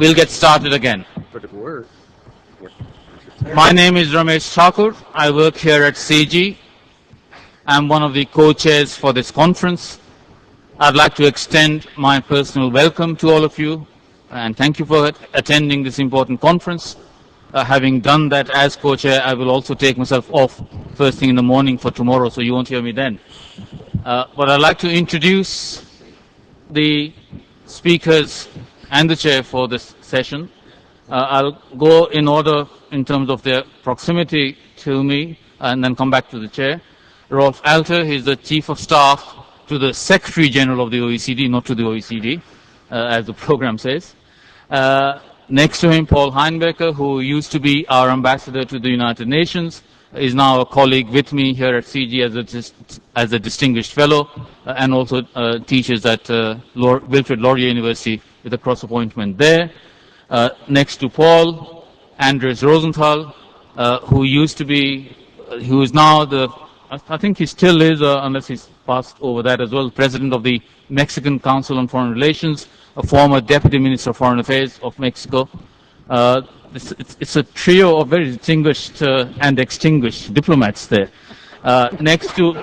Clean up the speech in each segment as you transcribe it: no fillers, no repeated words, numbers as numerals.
we'll get started again. My name is Ramesh Thakur. I work here at CIGI. I'm one of the co-chairs for this conference. I'd like to extend my personal welcome to all of you and thank you for attending this important conference. Having done that as co-chair, I will also take myself off first thing in the morning for tomorrow, so you won't hear me then. But I'd like to introduce the speakers and the chair for this session. I'll go in order in terms of their proximity to me and then come back to the chair. Rolf Alter, he's the Chief of Staff to the Secretary General of the OECD, not to the OECD, as the program says. Next to him, Paul Heinbecker, who used to be our ambassador to the United Nations, is now a colleague with me here at CIGI as a distinguished fellow, and also teaches at Wilfrid Laurier University with a cross-appointment there. Next to Paul, Andrés Rozental, who is now I think he still is, unless he's passed over that as well, President of the Mexican Council on Foreign Relations, a former Deputy Minister of Foreign Affairs of Mexico. It's a trio of very distinguished and extinguished diplomats there. Next to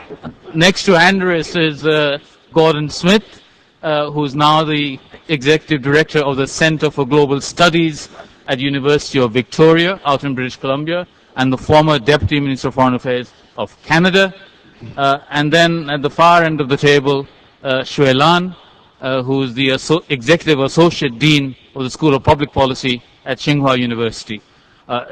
Andrés is Gordon Smith, who's now the Executive Director of the Center for Global Studies at University of Victoria out in British Columbia, and the former Deputy Minister of Foreign Affairs of Canada. And then at the far end of the table, Xue Lan, who is the Executive Associate Dean of the School of Public Policy at Tsinghua University.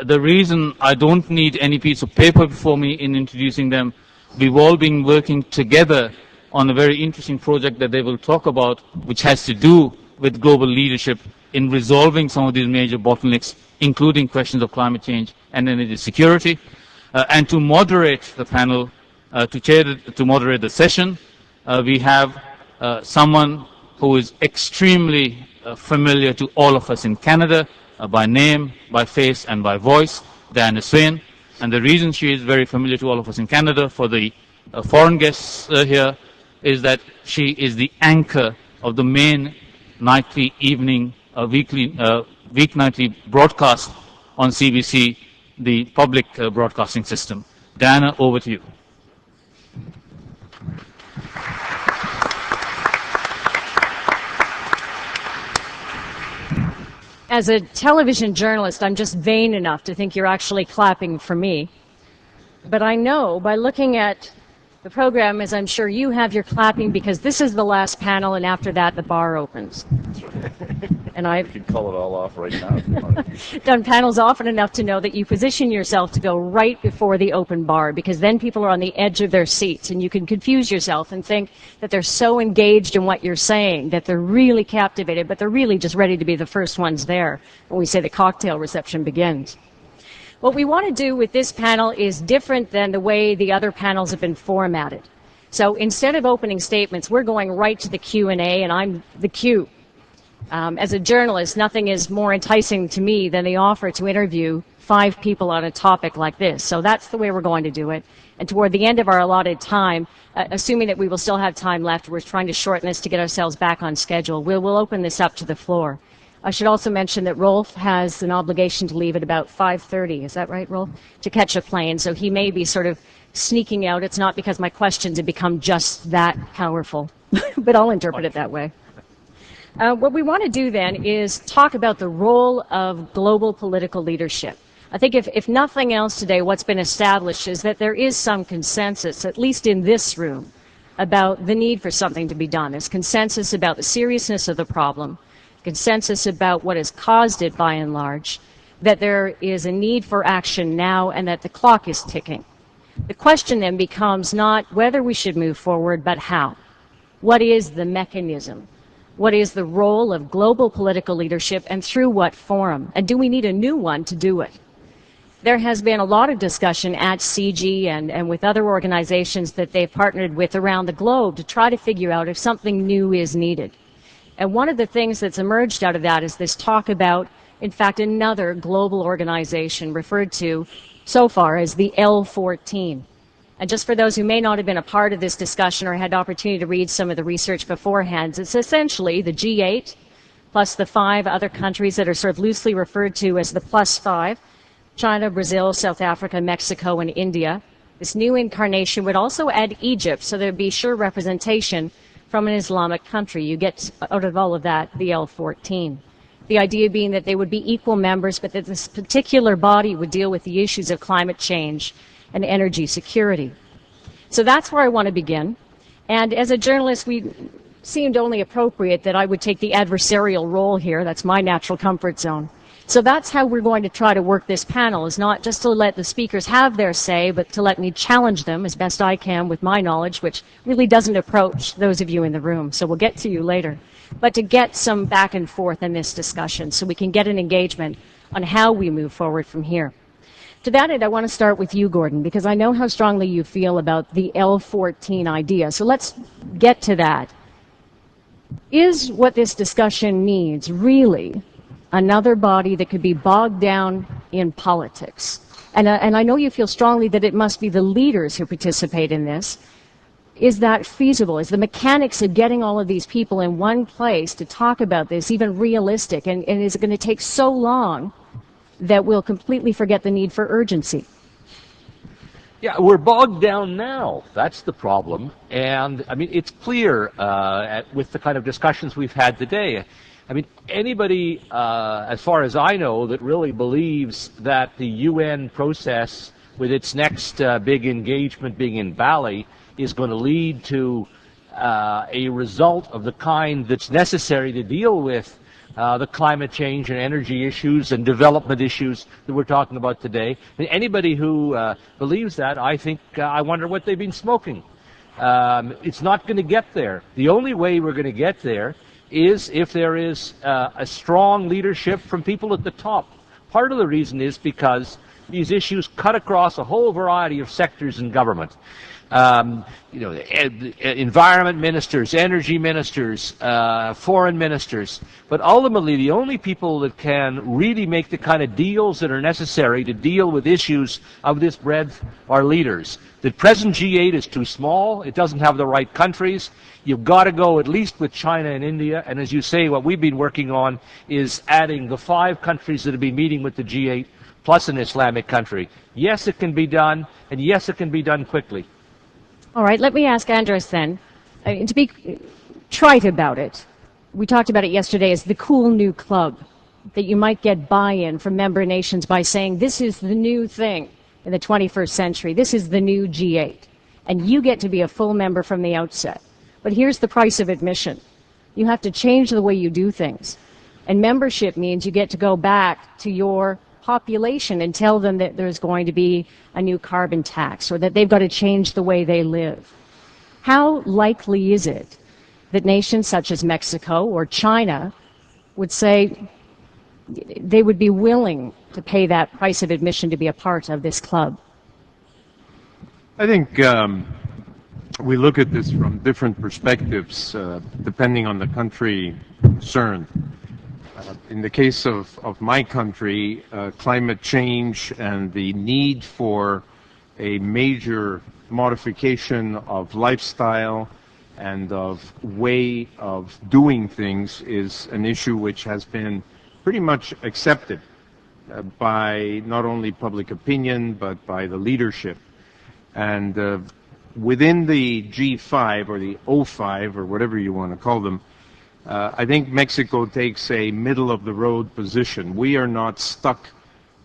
The reason I don't need any piece of paper before me in introducing them, we've all been working together on a very interesting project that they will talk about, which has to do with global leadership in resolving some of these major bottlenecks, including questions of climate change and energy security. And to moderate the panel, to moderate the session, we have someone who is extremely familiar to all of us in Canada, by name, by face, and by voice, Diana Swain. And the reason she is very familiar to all of us in Canada, for the foreign guests here, is that she is the anchor of the main nightly, evening, weeknightly broadcast on CBC, the public broadcasting system. Diana, over to you. As a television journalist, I'm just vain enough to think you're actually clapping for me. But I know by looking at the program, as I'm sure you have, you're clapping because this is the last panel, and after that, the bar opens. And I've You can call it all off right now. done panels often enough to know that you position yourself to go right before the open bar, because then people are on the edge of their seats, and you can confuse yourself and think that they're so engaged in what you're saying that they're really captivated, but they're really just ready to be the first ones there when we say the cocktail reception begins. What we want to do with this panel is different than the way the other panels have been formatted. So instead of opening statements, we're going right to the Q&A, and I'm the Q. As a journalist, nothing is more enticing to me than the offer to interview 5 people on a topic like this. So that's the way we're going to do it. And toward the end of our allotted time, assuming that we will still have time left, we're trying to shorten this to get ourselves back on schedule. We'll open this up to the floor. I should also mention that Rolf has an obligation to leave at about 5:30. Is that right, Rolf? To catch a plane. So he may be sort of sneaking out. It's not because my questions have become just that powerful, but I'll interpret it that way. What we want to do then is talk about the role of global political leadership. I think if nothing else today, what's been established is that there is some consensus, at least in this room, about the need for something to be done. There's consensus about the seriousness of the problem, consensus about what has caused it by and large, that there is a need for action now and that the clock is ticking. The question then becomes not whether we should move forward, but how. What is the mechanism? What is the role of global political leadership, and through what forum? And do we need a new one to do it? There has been a lot of discussion at CIGI and with other organizations that they've partnered with around the globe to try to figure out if something new is needed. And one of the things that's emerged out of that is this talk about, in fact, another global organization referred to so far as the L14. And just for those who may not have been a part of this discussion or had the opportunity to read some of the research beforehand, it's essentially the G8 plus the 5 other countries that are sort of loosely referred to as the plus 5, China, Brazil, South Africa, Mexico, and India. This new incarnation would also add Egypt, so there'd be sure representation from an Islamic country. You get out of all of that the L14. The idea being that they would be equal members, but that this particular body would deal with the issues of climate change and energy security. So that's where I want to begin. And as a journalist, we seemed only appropriate that I would take the adversarial role here. That's my natural comfort zone. So that's how we're going to try to work this panel, is not just to let the speakers have their say, but to let me challenge them as best I can with my knowledge, which really doesn't approach those of you in the room. So we'll get to you later. But to get some back and forth in this discussion so we can get an engagement on how we move forward from here. To that end, I want to start with you, Gordon, because I know how strongly you feel about the L14 idea. So let's get to that. Is what this discussion needs really another body that could be bogged down in politics? And I know you feel strongly that it must be the leaders who participate in this. Is that feasible? Is the mechanics of getting all of these people in one place to talk about this even realistic? And is it going to take so long that we'll completely forget the need for urgency? Yeah, we're bogged down now. That's the problem. And, I mean, it's clear with the kind of discussions we've had today. I mean, anybody, as far as I know, that really believes that the UN process, with its next big engagement being in Bali, is going to lead to a result of the kind that's necessary to deal with the climate change and energy issues and development issues that we're talking about today. And anybody who believes that, I think, I wonder what they've been smoking. It's not going to get there. The only way we're going to get there is if there is a strong leadership from people at the top. Part of the reason is because these issues cut across a whole variety of sectors in government. Environment ministers, energy ministers, foreign ministers. But ultimately, the only people that can really make the kind of deals that are necessary to deal with issues of this breadth are leaders. The present G8 is too small. It doesn't have the right countries. You've got to go at least with China and India. And as you say, what we've been working on is adding the 5 countries that have been meeting with the G8 plus an Islamic country. Yes, it can be done, and yes, it can be done quickly. All right, let me ask Andrés then, to be trite about it. We talked about it yesterday as the cool new club, that you might get buy-in from member nations by saying this is the new thing in the 21st century, this is the new G8, and you get to be a full member from the outset. But here's the price of admission. You have to change the way you do things. And membership means you get to go back to your population and tell them that there's going to be a new carbon tax or that they've got to change the way they live. How likely is it that nations such as Mexico or China would say they would be willing to pay that price of admission to be a part of this club? I think we look at this from different perspectives depending on the country concerned. In the case of my country, climate change and the need for a major modification of lifestyle and of way of doing things is an issue which has been pretty much accepted by not only public opinion but by the leadership. And within the G5 or the O5 or whatever you want to call them, I think Mexico takes a middle-of-the-road position. We are not stuck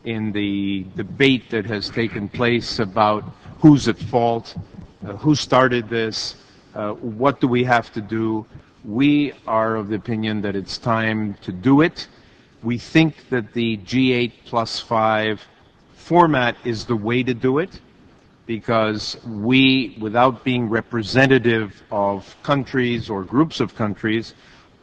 in the debate that has taken place about who's at fault, who started this, what do we have to do. We are of the opinion that it's time to do it. We think that the G8 plus 5 format is the way to do it, because we, without being representative of countries or groups of countries,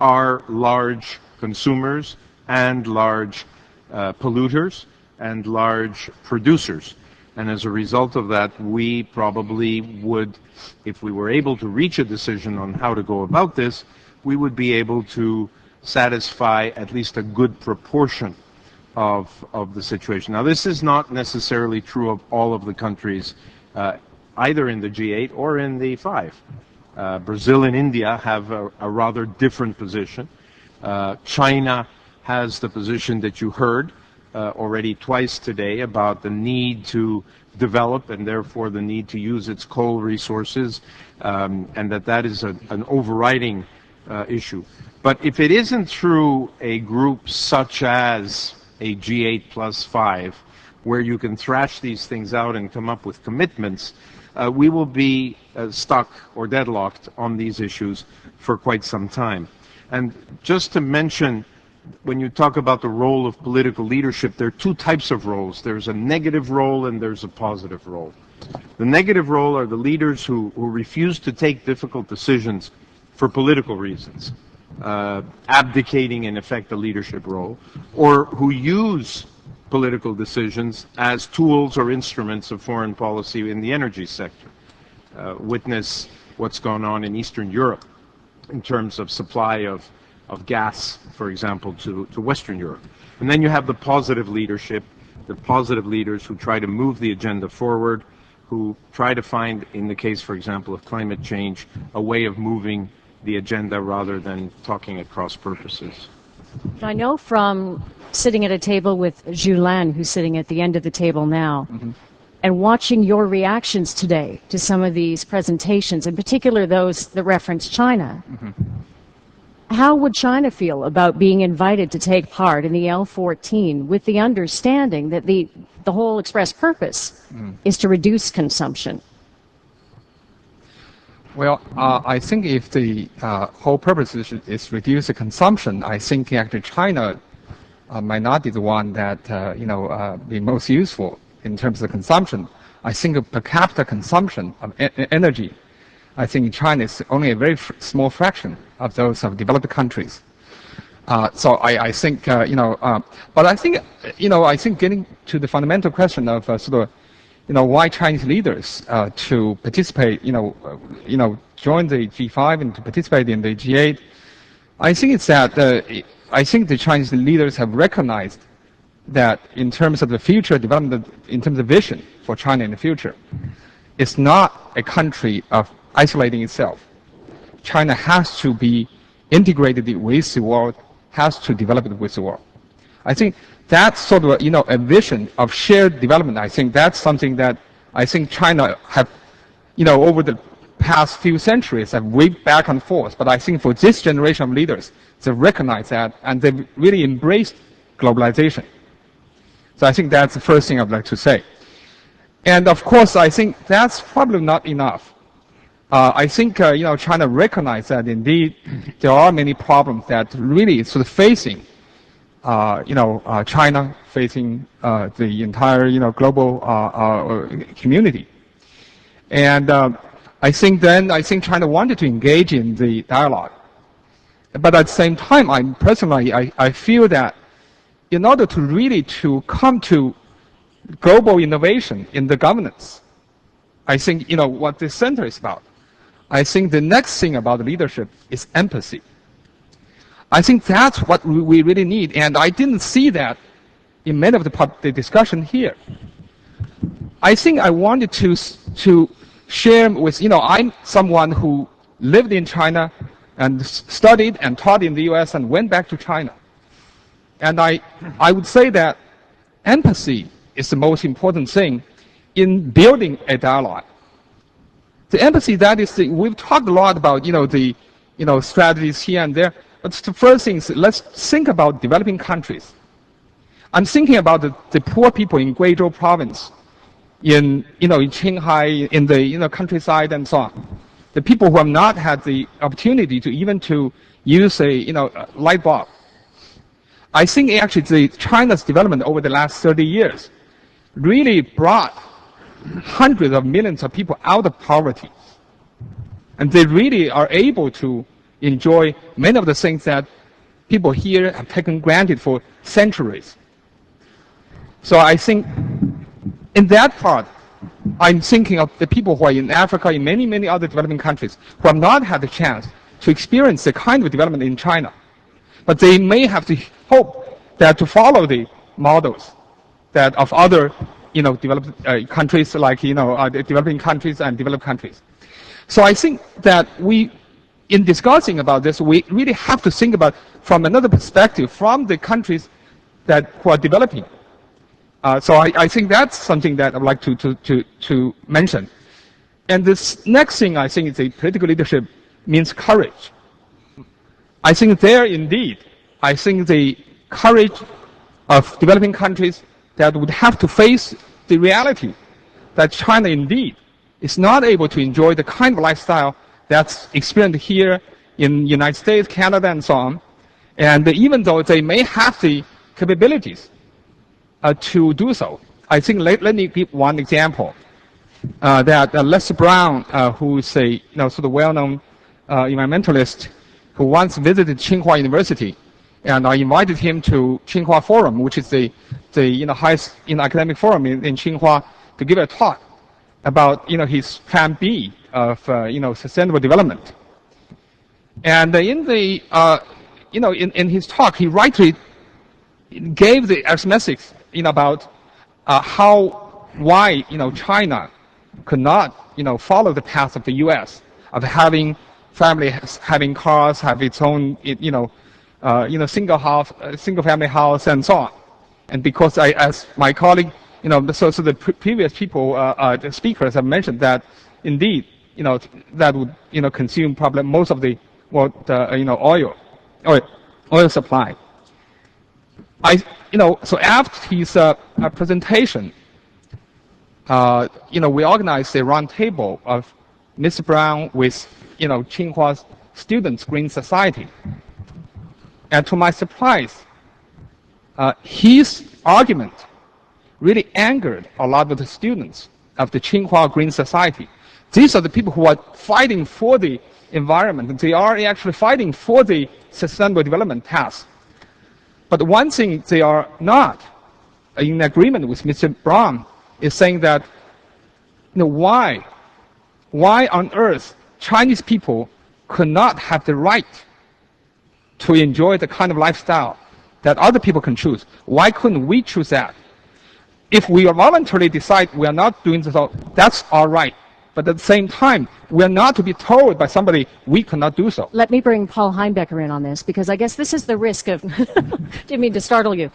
are large consumers and large polluters and large producers. And as a result of that, we probably would, if we were able to reach a decision on how to go about this, we would be able to satisfy at least a good proportion of the situation. Now, this is not necessarily true of all of the countries, either in the G8 or in the 5. Brazil and India have a rather different position. China has the position that you heard already twice today about the need to develop and therefore the need to use its coal resources, and that is an overriding issue. But if it isn't through a group such as a G8+5, where you can thrash these things out and come up with commitments, we will be stuck or deadlocked on these issues for quite some time. And just to mention, when you talk about the role of political leadership, there are two types of roles. There's a negative role and there's a positive role. The negative role are the leaders who refuse to take difficult decisions for political reasons, abdicating in effect the leadership role, or who use political decisions as tools or instruments of foreign policy in the energy sector. Witness what's going on in Eastern Europe in terms of supply of gas, for example, to Western Europe. And then you have the positive leadership, the positive leaders who try to move the agenda forward, who try to find, in the case, for example, of climate change, a way of moving the agenda rather than talking at cross purposes. I know from sitting at a table with Xue Lan, who's sitting at the end of the table now, and watching your reactions today to some of these presentations, in particular those that reference China, how would China feel about being invited to take part in the L14 with the understanding that the whole express purpose is to reduce consumption? Well, I think if the whole purpose is reduce the consumption, I think actually China might not be the one that be most useful in terms of consumption. I think per capita consumption of energy, I think China is only a very small fraction of those of developed countries. So I think but I think I think getting to the fundamental question of why Chinese leaders to participate, join the G5 and to participate in the G8. I think it's that I think the Chinese leaders have recognized that in terms of the future development, in terms of vision for China in the future, it's not a country of isolating itself. China has to be integrated with the world, has to develop it with the world. I think that's sort of a vision of shared development. I think that's something that I think China have, over the past few centuries have waved back and forth. But I think for this generation of leaders, they recognize that and they really embraced globalization. So I think that's the first thing I'd like to say. And of course, I think that's probably not enough. I think China recognized that indeed there are many problems that really sort of facing China, facing the entire global community. And I think China wanted to engage in the dialogue. But at the same time, I feel that in order to really to come to global innovation in the governance, I think what this center is about. I think the next thing about leadership is empathy. I think that's what we really need, and I didn't see that in many of the discussion here. I think I wanted to share with I'm someone who lived in China and studied and taught in the U.S. and went back to China, and I would say that empathy is the most important thing in building a dialogue. The empathy, that is, we've talked a lot about the strategies here and there. But the first thing is, let's think about developing countries. I'm thinking about the poor people in Guizhou province, in Qinghai, in the countryside and so on. The people who have not had the opportunity to even to use a light bulb. I think actually China's development over the last 30 years really brought hundreds of millions of people out of poverty, and they really are able to enjoy many of the things that people here have taken granted for centuries. So I think in that part, I'm thinking of the people who are in Africa, in many, many other developing countries, who have not had the chance to experience the kind of development in China. But they may have to hope that to follow the models that of other developed countries like developing countries and developed countries. So I think that we in discussing about this, we really have to think about from another perspective, from the countries who are developing. So I think that's something that I'd like to mention. And this next thing I think is a political leadership means courage. I think there indeed, I think the courage of developing countries that would have to face the reality that China indeed is not able to enjoy the kind of lifestyle that's experienced here in the United States, Canada, and so on. And even though they may have the capabilities to do so, I think let me give one example. That Les Brown, who is a sort of well-known environmentalist, who once visited Tsinghua University, and I invited him to Tsinghua Forum, which is the highest academic forum in Tsinghua, to give a talk about his Plan B of sustainable development. And in the in his talk, he rightly gave the arithmetic about why China could not follow the path of the U.S. of having families, having cars, have its own single family house, and so on. And because as my colleague, so the previous people, the speakers have mentioned that indeed, that would consume probably most of the oil supply. So after his presentation, we organized a round table of Mr. Brown with Tsinhua's Students' Green Society. And to my surprise, his argument really angered a lot of the students of the Tsinghua Green Society. These are the people who are fighting for the environment. They are actually fighting for the sustainable development task. But one thing they are not in agreement with Mr. Brown is saying that, why on earth Chinese people could not have the right to enjoy the kind of lifestyle that other people can choose? Why couldn't we choose that? If we voluntarily decide we are not doing so, that's all right. But at the same time, we are not to be told by somebody we cannot do so. Let me bring Paul Heinbecker in on this, because I guess this is the risk of, didn't mean to startle you.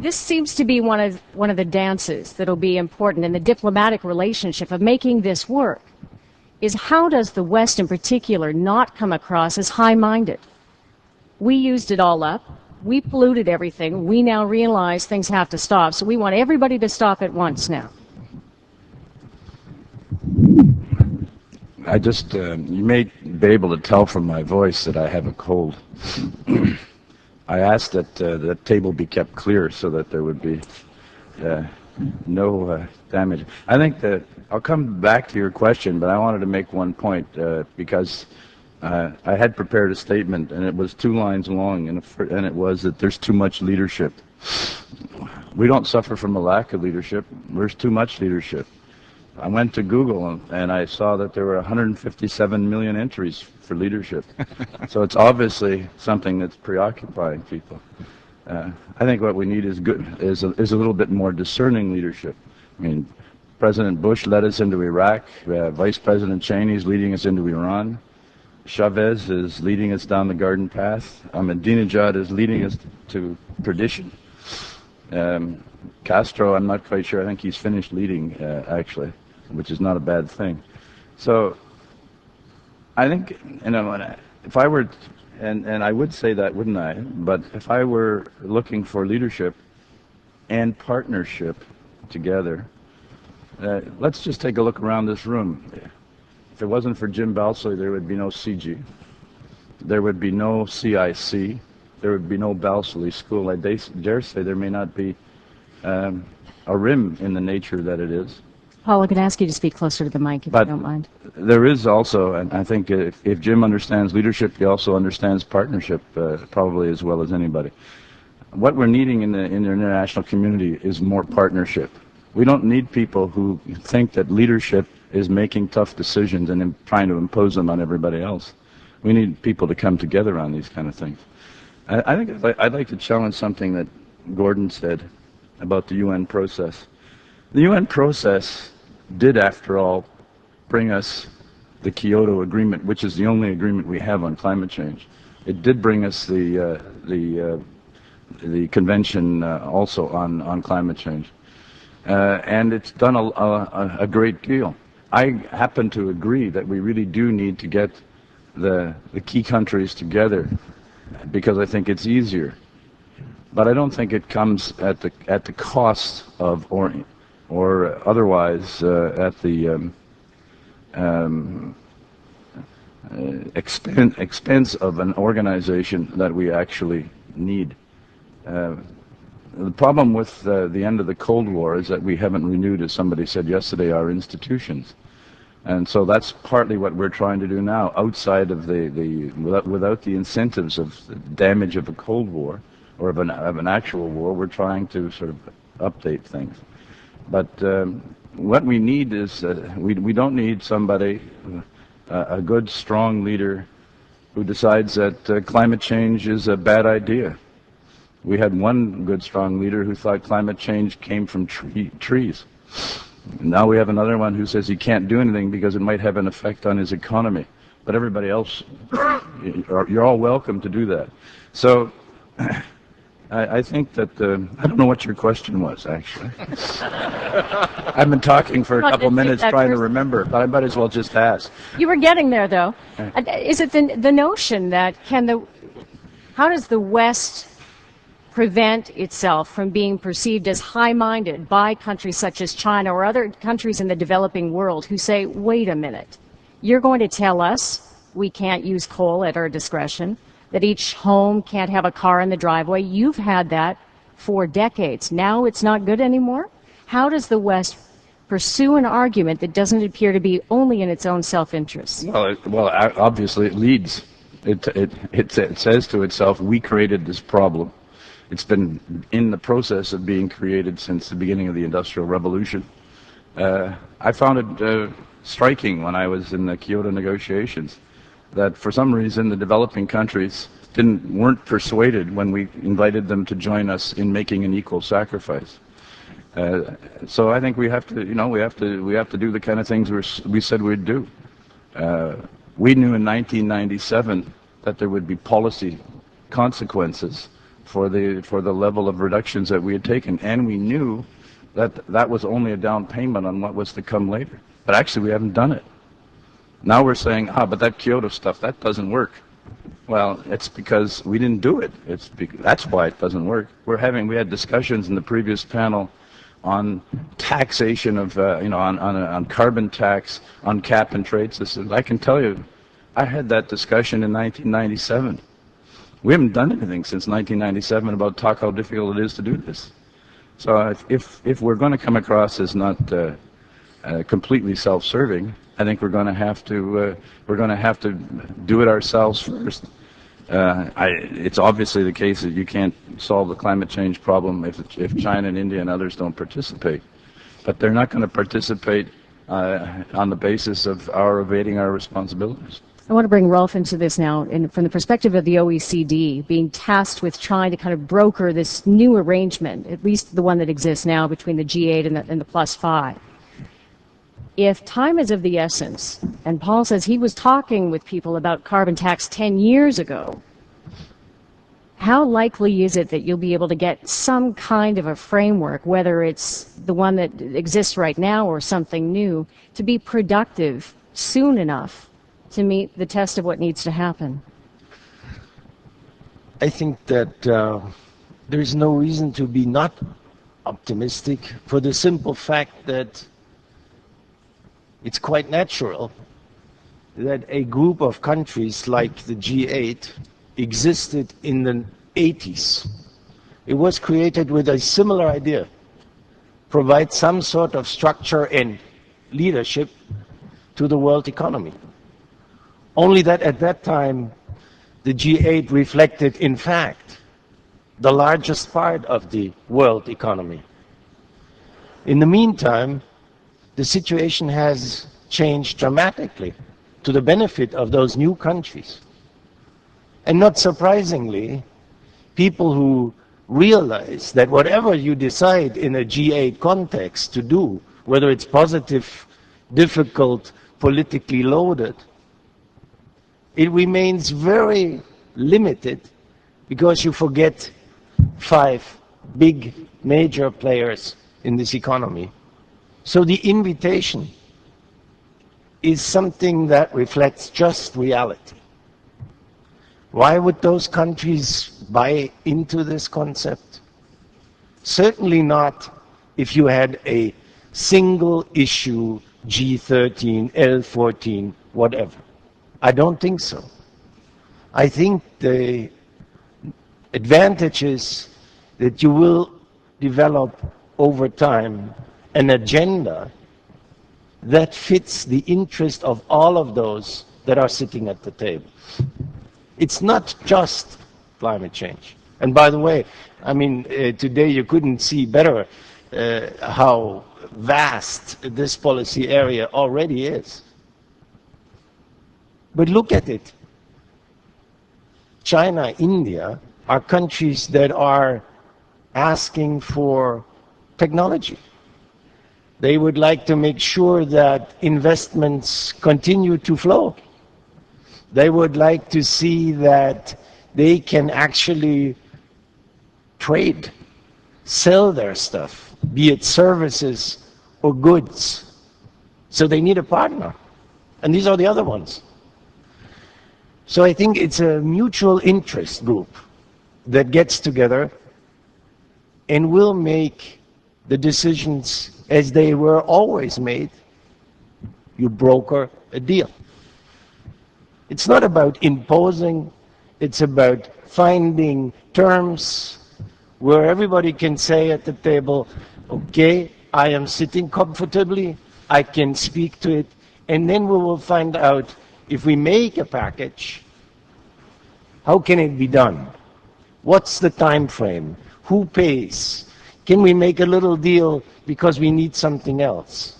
This seems to be one of the dances that will be important in the diplomatic relationship of making this work, is how does the West in particular not come across as high-minded? We used it all up. We polluted everything. We now realize things have to stop. So we want everybody to stop at once now. I just, you may be able to tell from my voice that I have a cold. I asked that the table be kept clear so that there would be no damage. I think that I'll come back to your question, but I wanted to make one point because I had prepared a statement, and it was 2 lines long, and it was that there's too much leadership. We don't suffer from a lack of leadership. There's too much leadership. I went to Google and I saw that there were 157 million entries for leadership. So it's obviously something that's preoccupying people. I think what we need is a little bit more discerning leadership. I mean, President Bush led us into Iraq. Vice President Cheney is leading us into Iran. Chavez is leading us down the garden path. Ahmadinejad is leading us to perdition. Castro, I'm not quite sure. I think he's finished leading, actually, which is not a bad thing. So I think, if I were, and I would say that, wouldn't I? But if I were looking for leadership and partnership together, let's just take a look around this room. If it wasn't for Jim Balsley, there would be no CIGI. There would be no CIC. There would be no Balsley School. I dare say there may not be a RIM in the nature that it is. Paul, I can ask you to speak closer to the mic if you don't mind. There is also, and I think if Jim understands leadership, he also understands partnership probably as well as anybody. What we're needing in the international community is more partnership. We don't need people who think that leadership is making tough decisions and trying to impose them on everybody else. We need people to come together on these kind of things. I think I'd like to challenge something that Gordon said about the UN process. The UN process did, after all, bring us the Kyoto Agreement, which is the only agreement we have on climate change. It did bring us the convention also on climate change. And it's done a great deal. I happen to agree that we really do need to get the key countries together because I think it's easier. But I don't think it comes at the cost of or otherwise at the expense of an organization that we actually need. The problem with the end of the Cold War is that we haven't renewed, as somebody said yesterday, our institutions. And so that's partly what we're trying to do now, outside of without the incentives of the damage of a Cold War or of an actual war. We're trying to sort of update things. But what we need is, we don't need somebody, a good, strong leader who decides that climate change is a bad idea. We had one good, strong leader who thought climate change came from trees. Now we have another one who says he can't do anything because it might have an effect on his economy. But everybody else, you're all welcome to do that. So I think that, I don't know what your question was, actually. I've been talking for a couple minutes trying to remember, but I might as well just ask. You were getting there, though. Is it the notion that how does the West prevent itself from being perceived as high-minded by countries such as China or other countries in the developing world who say, wait a minute, you're going to tell us we can't use coal at our discretion, that each home can't have a car in the driveway. You've had that for decades. Now it's not good anymore? How does the West pursue an argument that doesn't appear to be only in its own self-interest? Well, obviously it leads. It says to itself, we created this problem. It's been in the process of being created since the beginning of the Industrial Revolution. I found it striking when I was in the Kyoto negotiations that for some reason the developing countries weren't persuaded when we invited them to join us in making an equal sacrifice. So I think we have to, we have to do the kind of things we said we'd do. We knew in 1997 that there would be policy consequences for the level of reductions that we had taken, and we knew that was only a down payment on what was to come later. But actually, we haven't done it. Now we're saying, but that Kyoto stuff, that doesn't work. Well, it's because we didn't do it. That's why it doesn't work. We had discussions in the previous panel on taxation of, on carbon tax, on cap and trade systems. I can tell you, I had that discussion in 1997. We haven't done anything since 1997 about how difficult it is to do this. So if we're going to come across as not completely self-serving, I think we're going to have to do it ourselves first. It's obviously the case that you can't solve the climate change problem if China and India and others don't participate. But they're not going to participate on the basis of our evading our responsibilities. I want to bring Rolf into this now, and from the perspective of the OECD, being tasked with trying to kind of broker this new arrangement, at least the one that exists now between the G8 and the +5. If time is of the essence, and Paul says he was talking with people about carbon tax 10 years ago, how likely is it that you'll be able to get some kind of a framework, whether it's the one that exists right now or something new, to be productive soon enough to meet the test of what needs to happen? I think that there is no reason to be not optimistic for the simple fact that it's quite natural that a group of countries like the G8 existed in the 80s. It was created with a similar idea: provide some sort of structure and leadership to the world economy. Only that at that time, the G8 reflected, in fact, the largest part of the world economy. In the meantime, the situation has changed dramatically to the benefit of those new countries. And not surprisingly, people who realize that whatever you decide in a G8 context to do, whether it's positive, difficult, politically loaded, it remains very limited because you forget 5 big major players in this economy. So the invitation is something that reflects just reality. Why would those countries buy into this concept? Certainly not if you had a single issue G13, L14, whatever. I don't think so. I think the advantage is that you will develop over time an agenda that fits the interest of all of those that are sitting at the table. It's not just climate change. And by the way, I mean, today you couldn't see better how vast this policy area already is. But look at it. China, India are countries that are asking for technology. They would like to make sure that investments continue to flow. They would like to see that they can actually trade, sell their stuff, be it services or goods. So they need a partner. And these are the other ones. So I think it's a mutual interest group that gets together and will make the decisions as they were always made. You broker a deal. It's not about imposing, it's about finding terms where everybody can say at the table, okay, I am sitting comfortably, I can speak to it, and then we will find out if we make a package, how can it be done? What's the time frame? Who pays? Can we make a little deal because we need something else?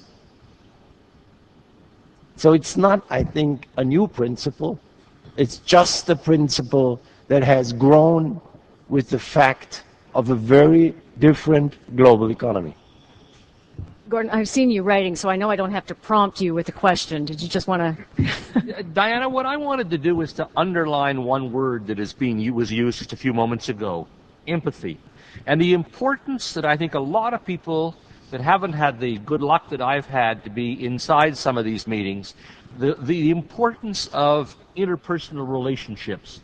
So it's not, I think, a new principle. It's just a principle that has grown with the fact of a very different global economy. Gordon, I've seen you writing, so I know I don't have to prompt you with a question. Did you just want to? Diana, what I wanted to do was to underline one word that was used just a few moments ago, empathy. And the importance that I think a lot of people that haven't had the good luck that I've had to be inside some of these meetings, the importance of interpersonal relationships.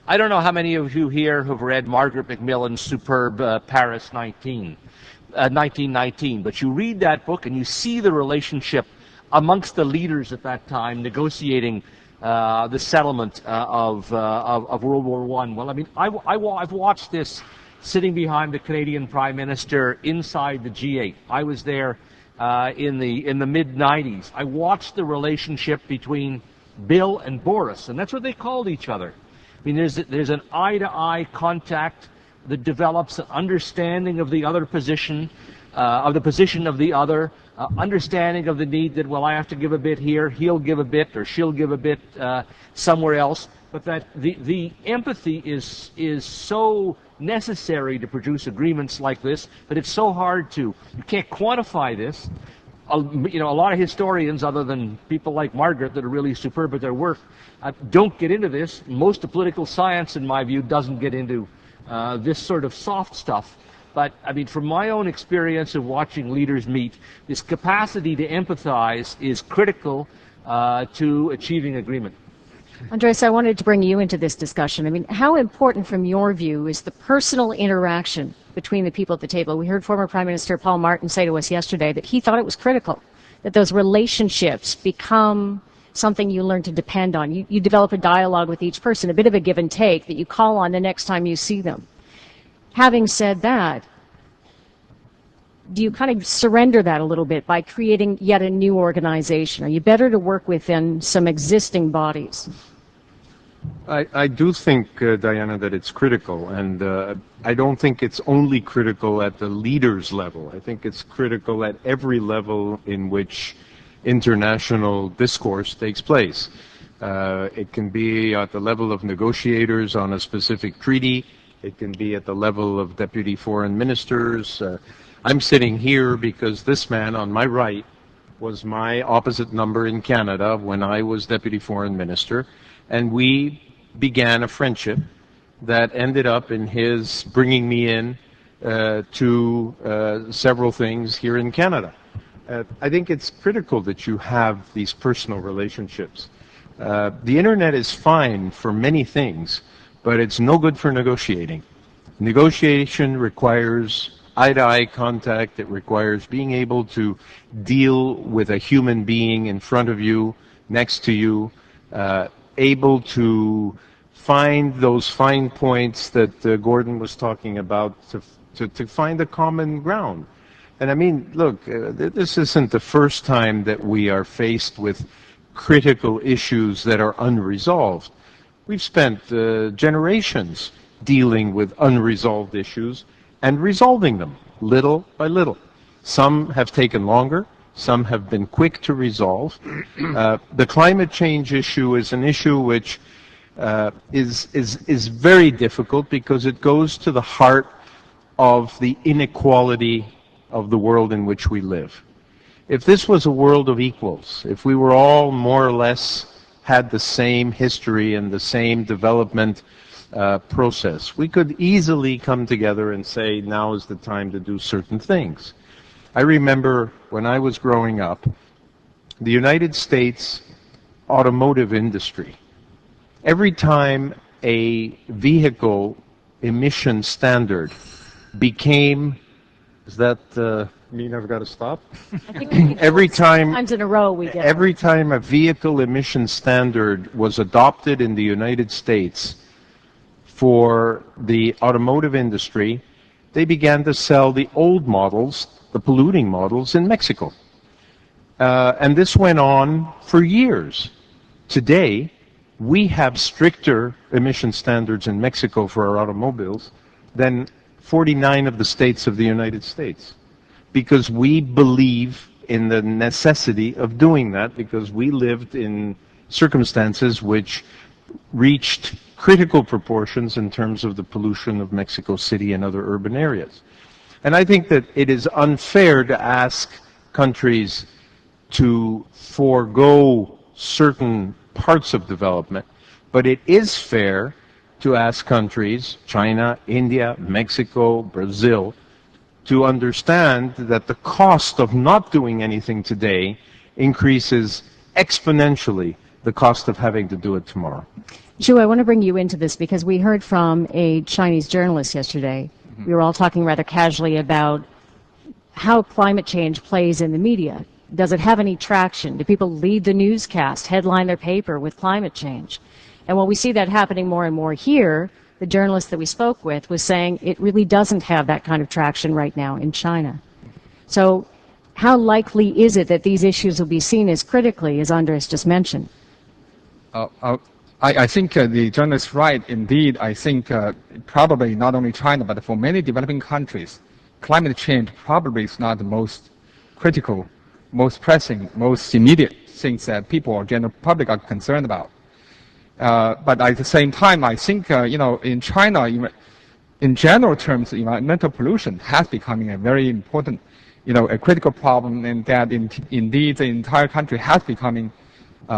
I don't know how many of you here have read Margaret Macmillan's superb Paris 1919, but you read that book and you see the relationship amongst the leaders at that time negotiating the settlement of World War I. Well, I mean, I've watched this sitting behind the Canadian Prime Minister inside the G8. I was there in the mid-90s. I watched the relationship between Bill and Boris, and that's what they called each other. I mean, there's an eye-to-eye contact that develops an understanding of the other position, of the position of the other, understanding of the need that, well, I have to give a bit here, he'll give a bit, or she'll give a bit somewhere else. But that the empathy is so necessary to produce agreements like this, but it's so hard to, you can't quantify this. You know, a lot of historians, other than people like Margaret that are really superb at their work, don't get into this. Most of political science, in my view, doesn't get into this sort of soft stuff. But, I mean, from my own experience of watching leaders meet, this capacity to empathize is critical to achieving agreement. Andrés, I wanted to bring you into this discussion. I mean, how important from your view is the personal interaction between the people at the table? We heard former Prime Minister Paul Martin say to us yesterday that he thought it was critical, that those relationships become something you learn to depend on. You develop a dialogue with each person, a bit of a give and take that you call on the next time you see them. Having said that, do you kind of surrender that a little bit by creating yet a new organization? Are you better to work within some existing bodies? I do think, Diana, that it's critical, and I don't think it's only critical at the leaders level. I think it's critical at every level in which international discourse takes place. It can be at the level of negotiators on a specific treaty. It can be at the level of deputy foreign ministers. I'm sitting here because this man on my right was my opposite number in Canada when I was Deputy Foreign Minister, and we began a friendship that ended up in his bringing me in to several things here in Canada. I think it's critical that you have these personal relationships. The internet is fine for many things, but it's no good for negotiating. Negotiation requires eye-to-eye contact. It requires being able to deal with a human being in front of you, next to you, able to find those fine points that Gordon was talking about, to find a common ground. And I mean, look, this isn't the first time that we are faced with critical issues that are unresolved. We've spent generations dealing with unresolved issues and resolving them little by little. Some have taken longer, some have been quick to resolve. The climate change issue is an issue which is very difficult because it goes to the heart of the inequality of the world in which we live. If this was a world of equals, if we were all more or less had the same history and the same development process, we could easily come together and say, now is the time to do certain things. I remember when I was growing up, the United States automotive industry, every time a vehicle emission standard became, is that mean I've got to stop? Every time, times in a row we get every time a vehicle emission standard was adopted in the United States for the automotive industry, they began to sell the old models, the polluting models, in Mexico. And this went on for years. Today, we have stricter emission standards in Mexico for our automobiles than 49 of the states of the United States, because we believe in the necessity of doing that, because we lived in circumstances which reached critical proportions in terms of the pollution of Mexico City and other urban areas. And I think that it is unfair to ask countries to forego certain parts of development, but it is fair to ask countries, China, India, Mexico, Brazil, to understand that the cost of not doing anything today increases exponentially the cost of having to do it tomorrow. Xue, I want to bring you into this because we heard from a Chinese journalist yesterday. We were all talking rather casually about how climate change plays in the media. Does it have any traction? Do people lead the newscast, headline their paper with climate change? And when we see that happening more and more here, the journalist that we spoke with was saying it really doesn't have that kind of traction right now in China. So how likely is it that these issues will be seen as critically, as Andrés just mentioned? I think the journalist is right. Indeed, I think probably not only China, but for many developing countries, climate change probably is not the most critical, most pressing, most immediate things that people or general public are concerned about. But at the same time, I think, in China, in general terms, environmental pollution has becoming a very important, a critical problem, and that indeed the entire country has becoming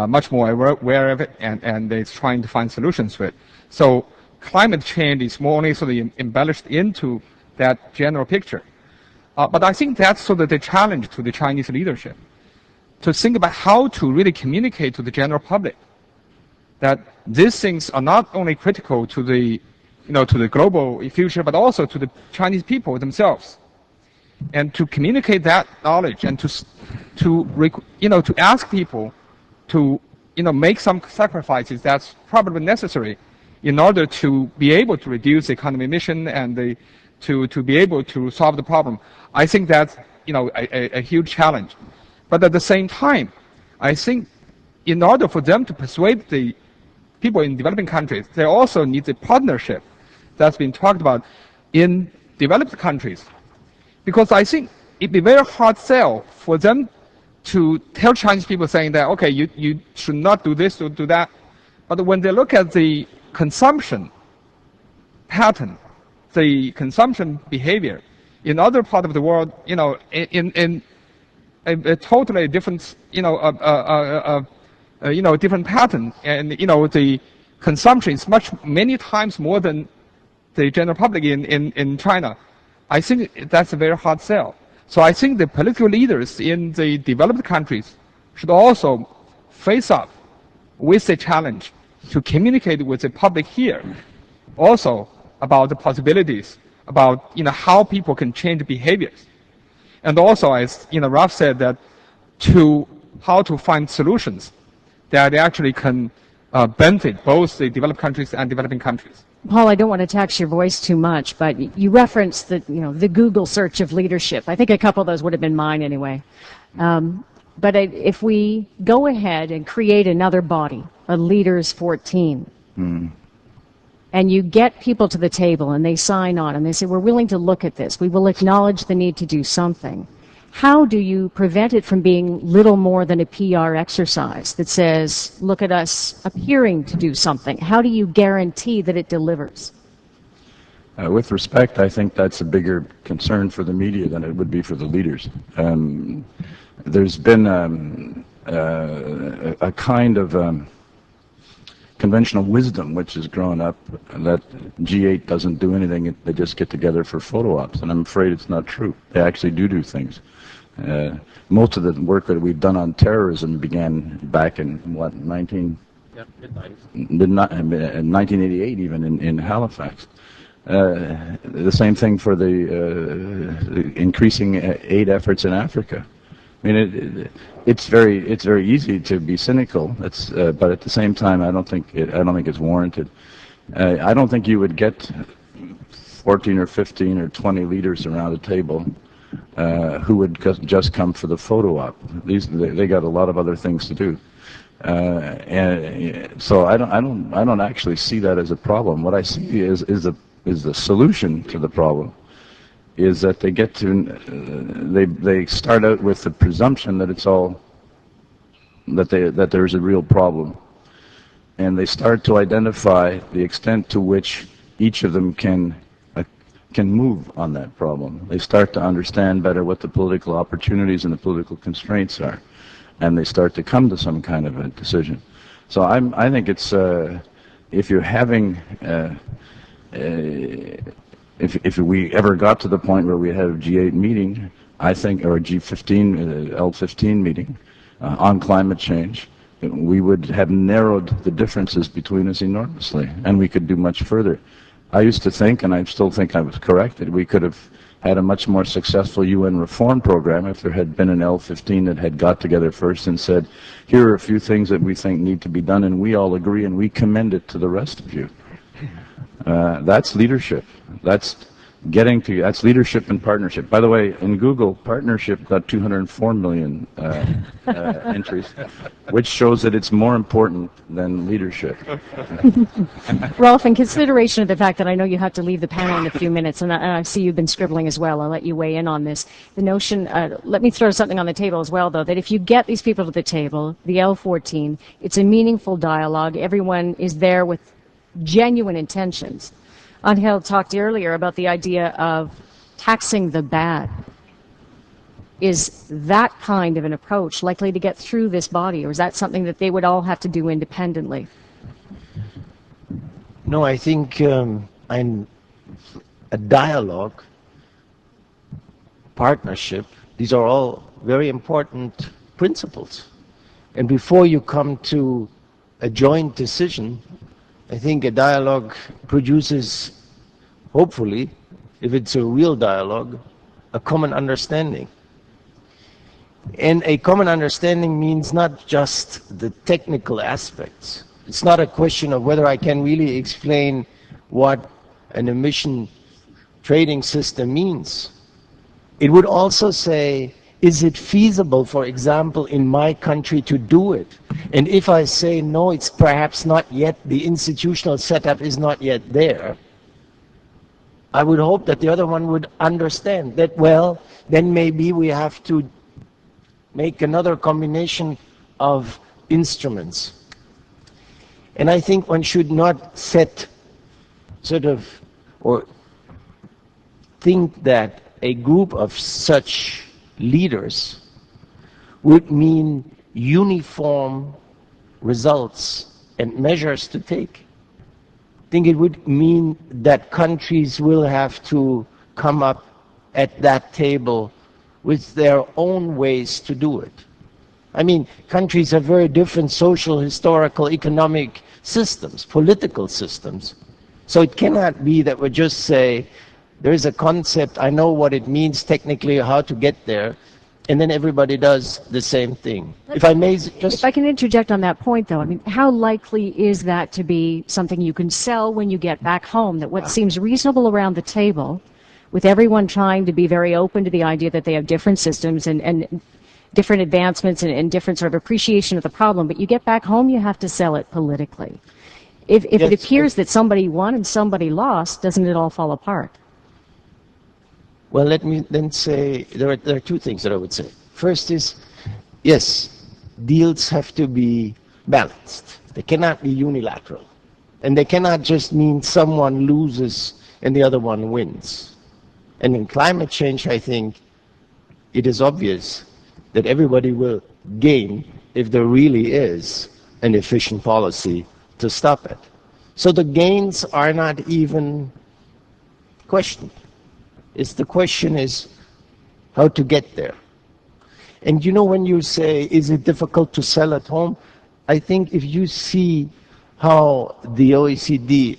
much more aware of it, and it's trying to find solutions to it. So climate change is more only sort of embellished into that general picture. But I think that's sort of the challenge to the Chinese leadership, to think about how to really communicate to the general public that these things are not only critical to the, to the global future, but also to the Chinese people themselves, and to communicate that knowledge, and to ask people to make some sacrifices that's probably necessary in order to be able to reduce economic emission and to be able to solve the problem. I think that's a huge challenge. But at the same time, I think in order for them to persuade the people in developing countries, they also need a partnership that's been talked about in developed countries. Because I think it'd be very hard sell for them to tell Chinese people saying that, okay, you should not do this or do that. But when they look at the consumption pattern, the consumption behavior in other parts of the world, in a totally different, different pattern, and the consumption is many times more than the general public in China. I think that's a very hard sell. So I think the political leaders in the developed countries should also face up with the challenge to communicate with the public here, also about the possibilities, about how people can change behaviors, and also, as Rolf said, that how to find solutions that actually can benefit both the developed countries and developing countries. Paul, I don't want to tax your voice too much, but you referenced the Google search of leadership. I think a couple of those would have been mine anyway. But if we go ahead and create another body, a Leaders 14, and you get people to the table and they sign on and they say, we're willing to look at this, we will acknowledge the need to do something, how do you prevent it from being little more than a PR exercise that says, look at us appearing to do something? How do you guarantee that it delivers? With respect, I think that's a bigger concern for the media than it would be for the leaders. There's been a kind of conventional wisdom which has grown up that G8 doesn't do anything, they just get together for photo ops, and I'm afraid it's not true. They actually do things. Most of the work that we've done on terrorism began back in, what, 1988 even in Halifax. The same thing for the increasing aid efforts in Africa. I mean, it's very easy to be cynical. But at the same time, I don't think it's warranted. I don't think you would get 14 or 15 or 20 leaders around a table who would just come for the photo op. They got a lot of other things to do. And so I don't actually see that as a problem. What I see is the solution to the problem is that they start out with the presumption that that there's a real problem, and they start to identify the extent to which each of them can move on that problem. They start to understand better what the political opportunities and the political constraints are, and they start to come to some kind of a decision. So I think it's if you're having if we ever got to the point where we had a G8 meeting, I think, or a G15, L15 meeting on climate change, we would have narrowed the differences between us enormously, and we could do much further. I used to think, and I still think I was correct, that we could have had a much more successful UN reform program if there had been an L15 that had got together first and said, here are a few things that we think need to be done, and we all agree, and we commend it to the rest of you. That's leadership. That's leadership and partnership. By the way, in Google, partnership got 204 million entries, which shows that it's more important than leadership. Rolf, in consideration of the fact that I know you have to leave the panel in a few minutes, and I see you've been scribbling as well, I'll let you weigh in on this. The notion, let me throw something on the table as well, though, that if you get these people to the table, the L14, it's a meaningful dialogue. Everyone is there with genuine intentions. Angel talked earlier about the idea of taxing the bad. Is that kind of an approach likely to get through this body, or is that something that they would all have to do independently? No, I think a dialogue, partnership, these are all very important principles. And before you come to a joint decision, I think a dialogue produces, hopefully, if it's a real dialogue, a common understanding. And a common understanding means not just the technical aspects. It's not a question of whether I can really explain what an emission trading system means. It would also say, is it feasible, for example, in my country to do it? And if I say, no, it's perhaps not yet, the institutional setup is not yet there, I would hope that the other one would understand that, well, then maybe we have to make another combination of instruments. And I think one should not set or think that a group of such leaders would mean uniform results and measures to take. I think it would mean that countries will have to come up at that table with their own ways to do it. I mean, countries have very different social, historical, economic systems, political systems. So it cannot be that we just say, there is a concept, I know what it means technically, how to get there, and then everybody does the same thing. If I may just... If I can interject on that point, though, I mean, how likely is that to be something you can sell when you get back home, that what seems reasonable around the table, with everyone trying to be very open to the idea that they have different systems and different advancements and different sort of appreciation of the problem, but you get back home, you have to sell it politically. If Yes. it appears that somebody won and somebody lost, doesn't it all fall apart? Well, let me then say, there are two things that I would say. First is, yes, deals have to be balanced. They cannot be unilateral. And they cannot just mean someone loses and the other one wins. And in climate change, I think it is obvious that everybody will gain if there really is an efficient policy to stop it. So the gains are not even questioned. The question is how to get there. And you know, when you say, is it difficult to sell at home? I think if you see how the OECD,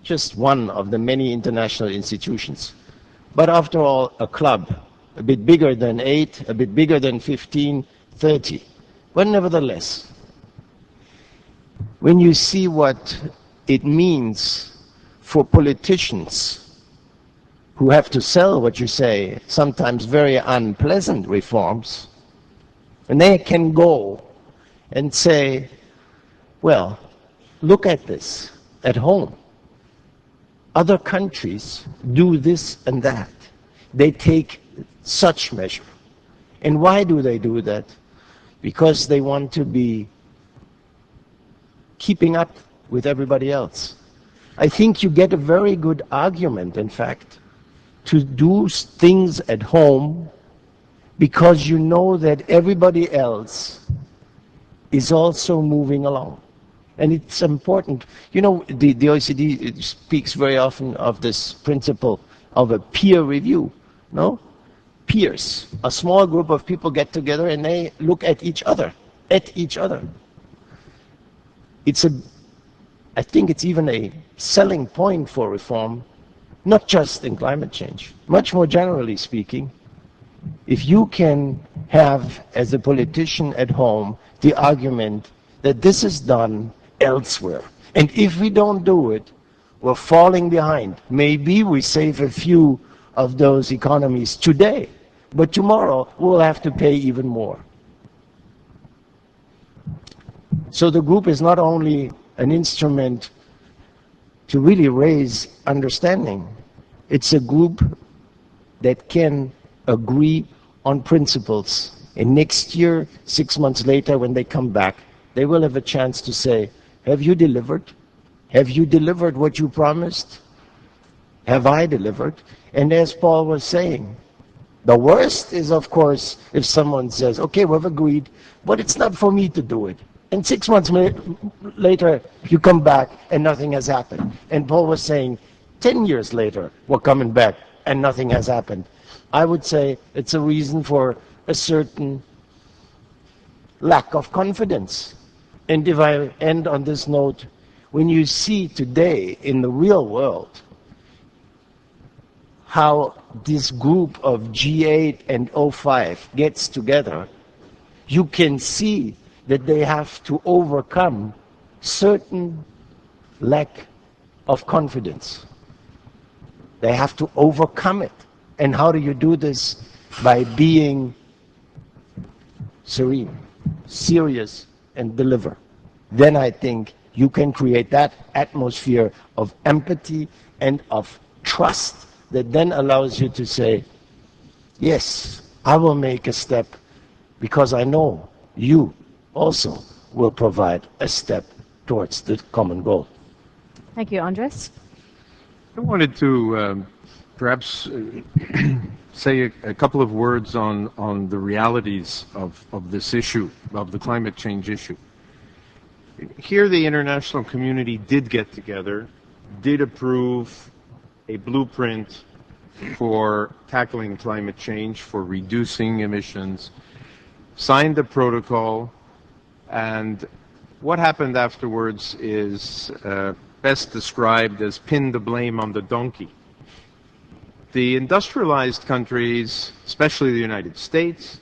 just one of the many international institutions, but after all, a club, a bit bigger than 8, a bit bigger than 15, 30. But nevertheless, when you see what it means for politicians who have to sell what you say, sometimes very unpleasant reforms, and they can go and say, well, look at this at home. Other countries do this and that. They take such measure. And why do they do that? Because they want to be keeping up with everybody else. I think you get a very good argument, in fact, to do things at home because you know that everybody else is also moving along. And it's important. You know, the OECD speaks very often of this principle of a peer review, no? Peers. A small group of people get together and they look at each other, I think it's even a selling point for reform, not just in climate change, much more generally speaking. If you can have, as a politician at home, the argument that this is done elsewhere, and if we don't do it, we're falling behind. Maybe we save a few of those economies today, but tomorrow we'll have to pay even more. So the group is not only an instrument to really raise understanding, it's a group that can agree on principles. And next year, 6 months later, when they come back, they will have a chance to say, have you delivered? Have you delivered what you promised? Have I delivered? And as Paul was saying, the worst is, of course, if someone says, okay, we've agreed, but it's not for me to do it. And 6 months later, you come back and nothing has happened. And Paul was saying, 10 years later, we're coming back and nothing has happened. I would say it's a reason for a certain lack of confidence. And if I end on this note, when you see today in the real world how this group of G8 and O5 gets together, you can see that they have to overcome certain lack of confidence. They have to overcome it. And how do you do this? By being serene, serious, and deliver. Then I think you can create that atmosphere of empathy and of trust that then allows you to say, yes, I will make a step because I know you also will provide a step towards the common goal. Thank you, Andrés. I wanted to perhaps say a couple of words on the realities of this issue, of the climate change issue. Here the international community did get together, did approve a blueprint for tackling climate change, for reducing emissions, signed the protocol, and what happened afterwards is best described as pin the blame on the donkey. The industrialized countries, especially the United States,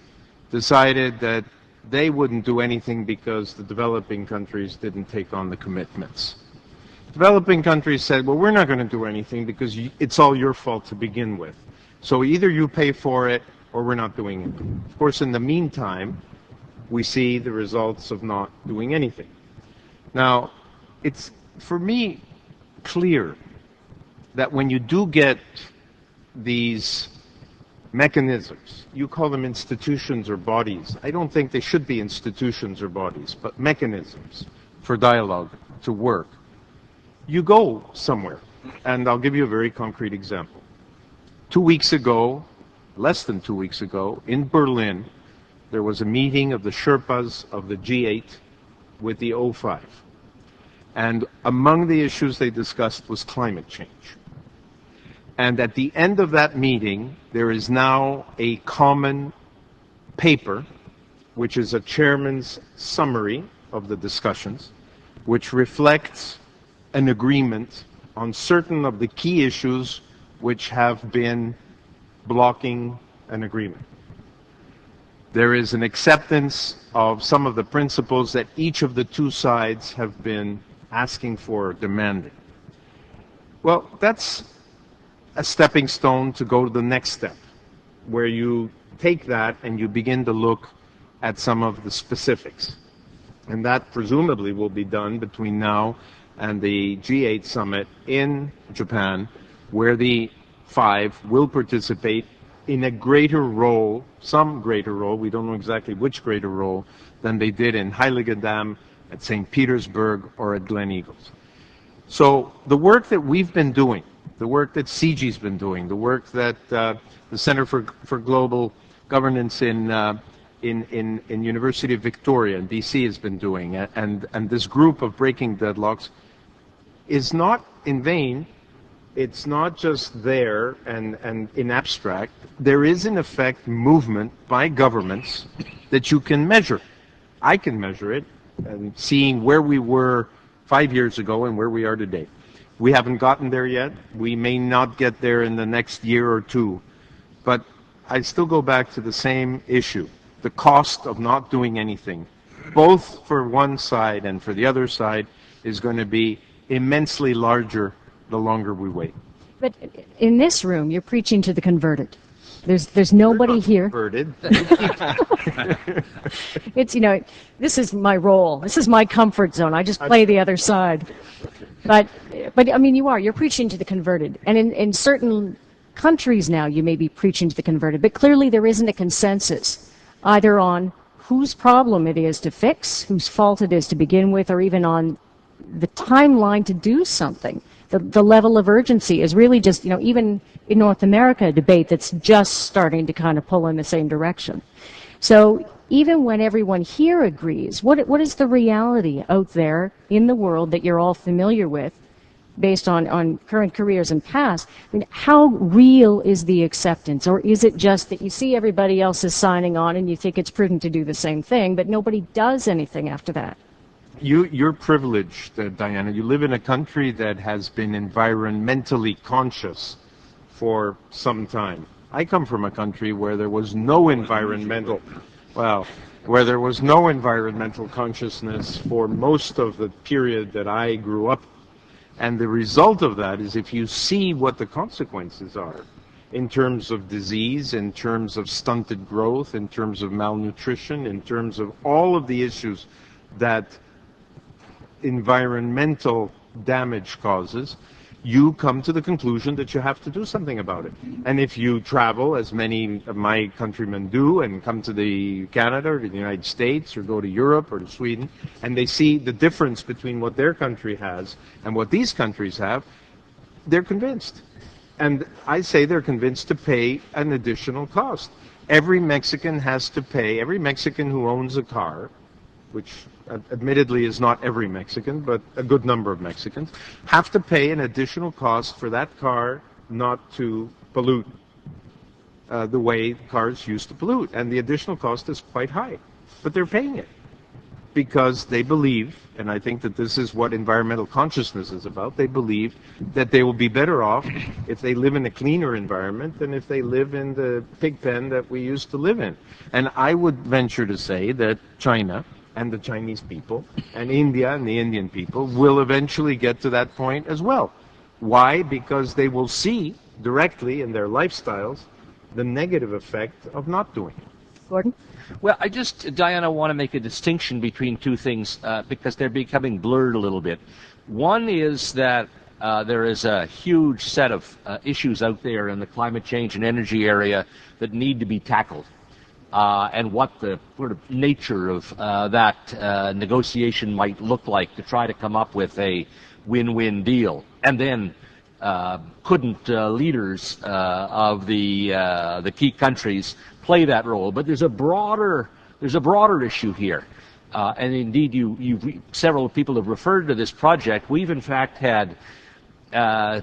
decided that they wouldn't do anything because the developing countries didn't take on the commitments. Developing countries said, well, we're not going to do anything because it's all your fault to begin with. So either you pay for it or we're not doing it. Of course, in the meantime, we see the results of not doing anything. Now, it's, for me, clear that when you do get these mechanisms, you call them institutions or bodies. I don't think they should be institutions or bodies, but mechanisms for dialogue to work. You go somewhere, and I'll give you a very concrete example. 2 weeks ago, less than 2 weeks ago, in Berlin, there was a meeting of the Sherpas of the G8 with the O5. And among the issues they discussed was climate change. And at the end of that meeting, there is now a common paper, which is a chairman's summary of the discussions, which reflects an agreement on certain of the key issues which have been blocking an agreement. There is an acceptance of some of the principles that each of the two sides have been asking for, demanding. Well, that's a stepping stone to go to the next step, where you take that and you begin to look at some of the specifics. And that presumably will be done between now and the G8 summit in Japan, where the five will participate in a greater role, some greater role, we don't know exactly which greater role, than they did in Heiligendamm, at St. Petersburg, or at Glen Eagles. So the work that we've been doing, the work that CIGI's been doing, the work that the Center for Global Governance in University of Victoria in BC has been doing, and this group of Breaking Deadlocks is not in vain. It's not just there and in abstract. There is, in effect, movement by governments that you can measure. I can measure it, and seeing where we were 5 years ago and where we are today. We haven't gotten there yet. We may not get there in the next year or two. But I still go back to the same issue, the cost of not doing anything, both for one side and for the other side, is going to be immensely larger the longer we wait. But in this room, you're preaching to the converted. There's nobody here. Converted. It's, you know, this is my role. This is my comfort zone. I just play the other side. But I mean, you're preaching to the converted. And in certain countries now, you may be preaching to the converted. But clearly there isn't a consensus either on whose problem it is to fix, whose fault it is to begin with, or even on the timeline to do something. The level of urgency is really just, you know, even in North America, a debate that's just starting to kind of pull in the same direction. So even when everyone here agrees, what is the reality out there in the world that you're all familiar with based on current careers and past? I mean, how real is the acceptance? Or is it just that you see everybody else is signing on and you think it's prudent to do the same thing, but nobody does anything after that? You're privileged, Diana. You live in a country that has been environmentally conscious for some time. I come from a country where there was no environmental, where there was no environmental consciousness for most of the period that I grew up. And the result of that is, if you see what the consequences are in terms of disease, in terms of stunted growth, in terms of malnutrition, in terms of all of the issues that environmental damage causes, you come to the conclusion that you have to do something about it. And if you travel, as many of my countrymen do, and come to the Canada or to the United States or go to Europe or to Sweden, and they see the difference between what their country has and what these countries have, they're convinced. And I say they're convinced to pay an additional cost. Every Mexican has to pay, every Mexican who owns a car, which admittedly is not every Mexican, but a good number of Mexicans, have to pay an additional cost for that car not to pollute the way cars used to pollute. And the additional cost is quite high. But they're paying it because they believe, and I think that this is what environmental consciousness is about, they believe that they will be better off if they live in a cleaner environment than if they live in the pig pen that we used to live in. And I would venture to say that China and the Chinese people and India and the Indian people will eventually get to that point as well. Why? Because they will see directly in their lifestyles the negative effect of not doing it. Gordon? Well, Diana, want to make a distinction between two things because they're becoming blurred a little bit. One is that there is a huge set of issues out there in the climate change and energy area that need to be tackled. And what the sort of nature of that negotiation might look like to try to come up with a win-win deal. And then couldn't leaders of the key countries play that role? But there's a broader issue here, and indeed, several people have referred to this project. We've in fact had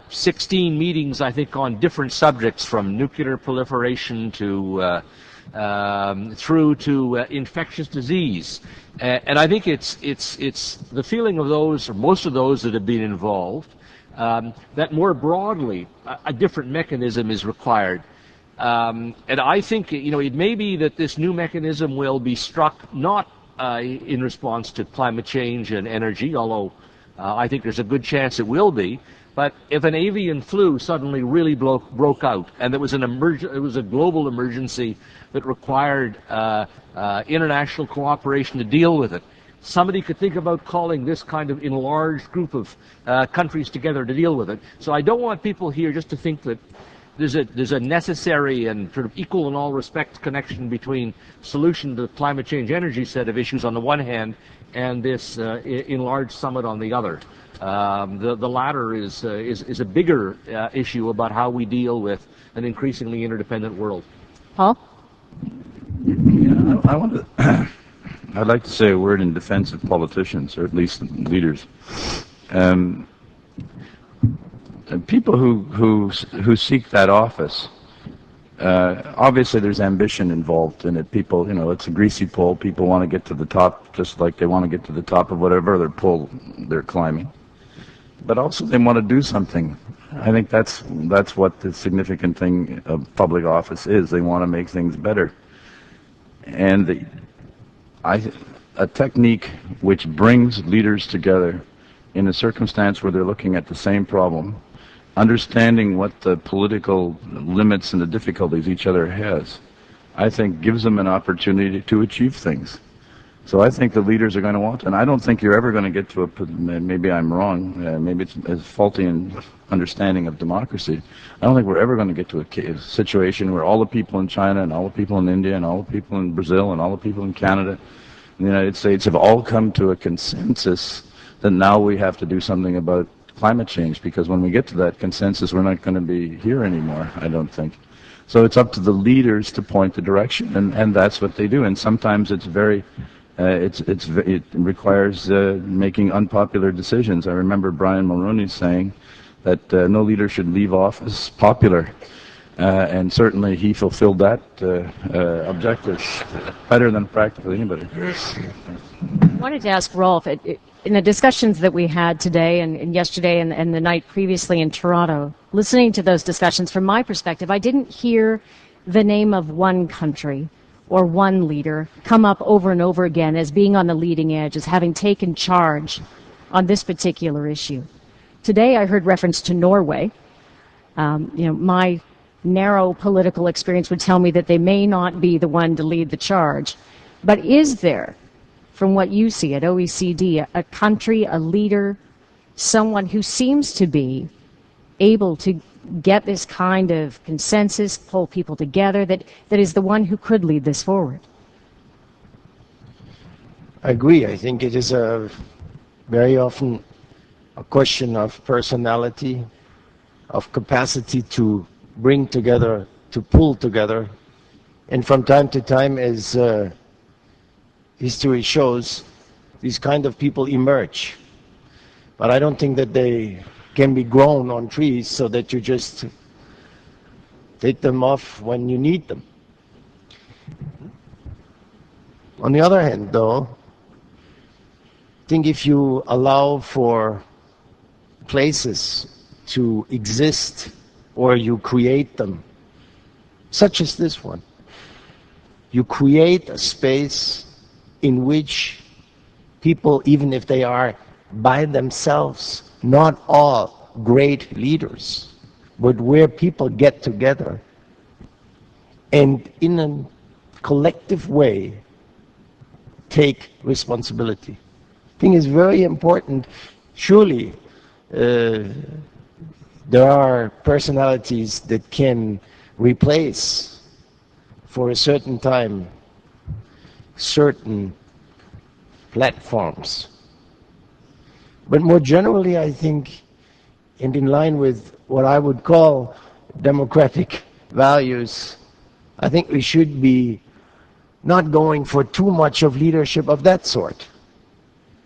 16 meetings, I think, on different subjects, from nuclear proliferation to through to infectious disease, and I think it's the feeling of those, or most of those that have been involved, that more broadly a different mechanism is required. And I think, it may be that this new mechanism will be struck not in response to climate change and energy, although I think there's a good chance it will be. But if an avian flu suddenly really broke out, and it was a global emergency that required international cooperation to deal with it, somebody could think about calling this kind of enlarged group of countries together to deal with it. So I don't want people here just to think that there's a necessary and sort of equal in all respects connection between solution to the climate change energy set of issues on the one hand and this enlarged summit on the other. The latter is a bigger issue about how we deal with an increasingly interdependent world. Paul? Yeah, I want to. I'd like to say a word in defense of politicians, or at least leaders. People who seek that office, obviously there's ambition involved in it. People, it's a greasy pole. People want to get to the top, just like they want to get to the top of whatever other pole they're climbing. But also they want to do something. I think that's what the significant thing of public office is. They want to make things better. And a technique which brings leaders together in a circumstance where they're looking at the same problem, understanding what the political limits and the difficulties each other has, I think gives them an opportunity to achieve things. So I think the leaders are going to want, and I don't think you're ever going to get to maybe I'm wrong, maybe it's a faulty understanding of democracy. I don't think we're ever going to get to a situation where all the people in China and all the people in India and all the people in Brazil and all the people in Canada and the United States have all come to a consensus that now we have to do something about climate change, because when we get to that consensus, we're not going to be here anymore, I don't think. So it's up to the leaders to point the direction, and that's what they do. And sometimes it's very, it requires making unpopular decisions. I remember Brian Mulroney saying that no leader should leave office popular, and certainly he fulfilled that objective better than practically anybody. I wanted to ask Rolf, in the discussions that we had today and yesterday and the night previously in Toronto, listening to those discussions, from my perspective, I didn't hear the name of one country or one leader come up over and over again as being on the leading edge, as having taken charge on this particular issue. Today I heard reference to Norway. My narrow political experience would tell me that they may not be the one to lead the charge. But is there, from what you see at OECD, a country, a leader, someone who seems to be able to get this kind of consensus, pull people together, that is the one who could lead this forward? I agree. I think it is very often a question of personality, of capacity to bring together, to pull together. And from time to time, as history shows, these kind of people emerge. But I don't think that they can be grown on trees so that you just take them off when you need them. On the other hand, though, I think if you allow for places to exist, or you create them, such as this one, you create a space in which people, even if they are by themselves, not all great leaders, but where people get together and in a collective way take responsibility. I think it's very important. Surely there are personalities that can replace for a certain time certain platforms. But more generally, I think, and in line with what I would call democratic values, I think we should be not going for too much of leadership of that sort.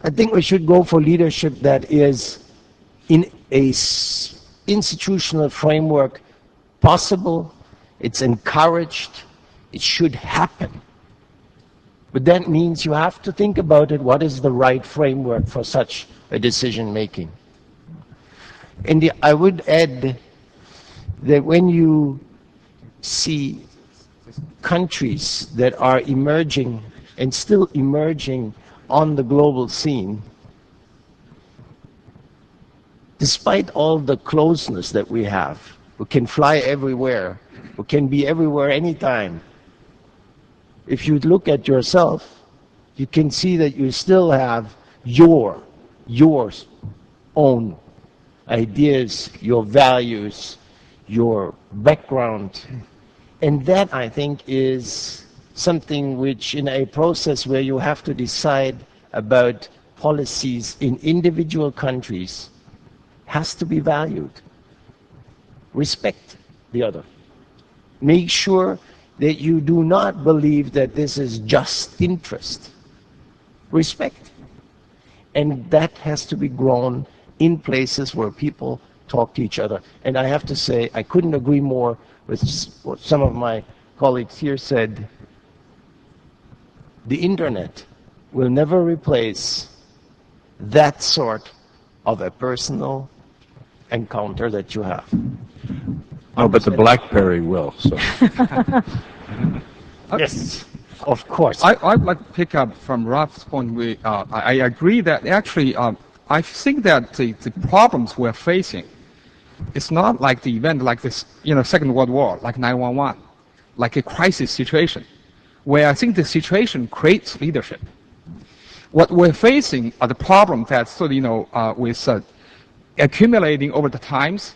I think we should go for leadership that is in a institutional framework possible, it's encouraged, it should happen. But that means you have to think about it, what is the right framework for such a decision making. And I would add that when you see countries that are emerging and still emerging on the global scene, despite all the closeness that we have, we can fly everywhere, we can be everywhere anytime. If you look at yourself, you can see that you still have your own ideas, your values, your background. And that, I think, is something which, in a process where you have to decide about policies in individual countries, has to be valued. Respect the other. Make sure that you do not believe that this is just interest. Respect. And that has to be grown in places where people talk to each other. And I have to say, I couldn't agree more with what some of my colleagues here said. The internet will never replace that sort of a personal encounter that you have. Oh, but the BlackBerry will. So. Yes, of course. I'd like to pick up from Rolf's point. I agree that actually, I think that the problems we're facing, it's not like the event like this, Second World War, like 9/11, like a crisis situation, where I think the situation creates leadership. What we're facing are the problems that with accumulating over the times,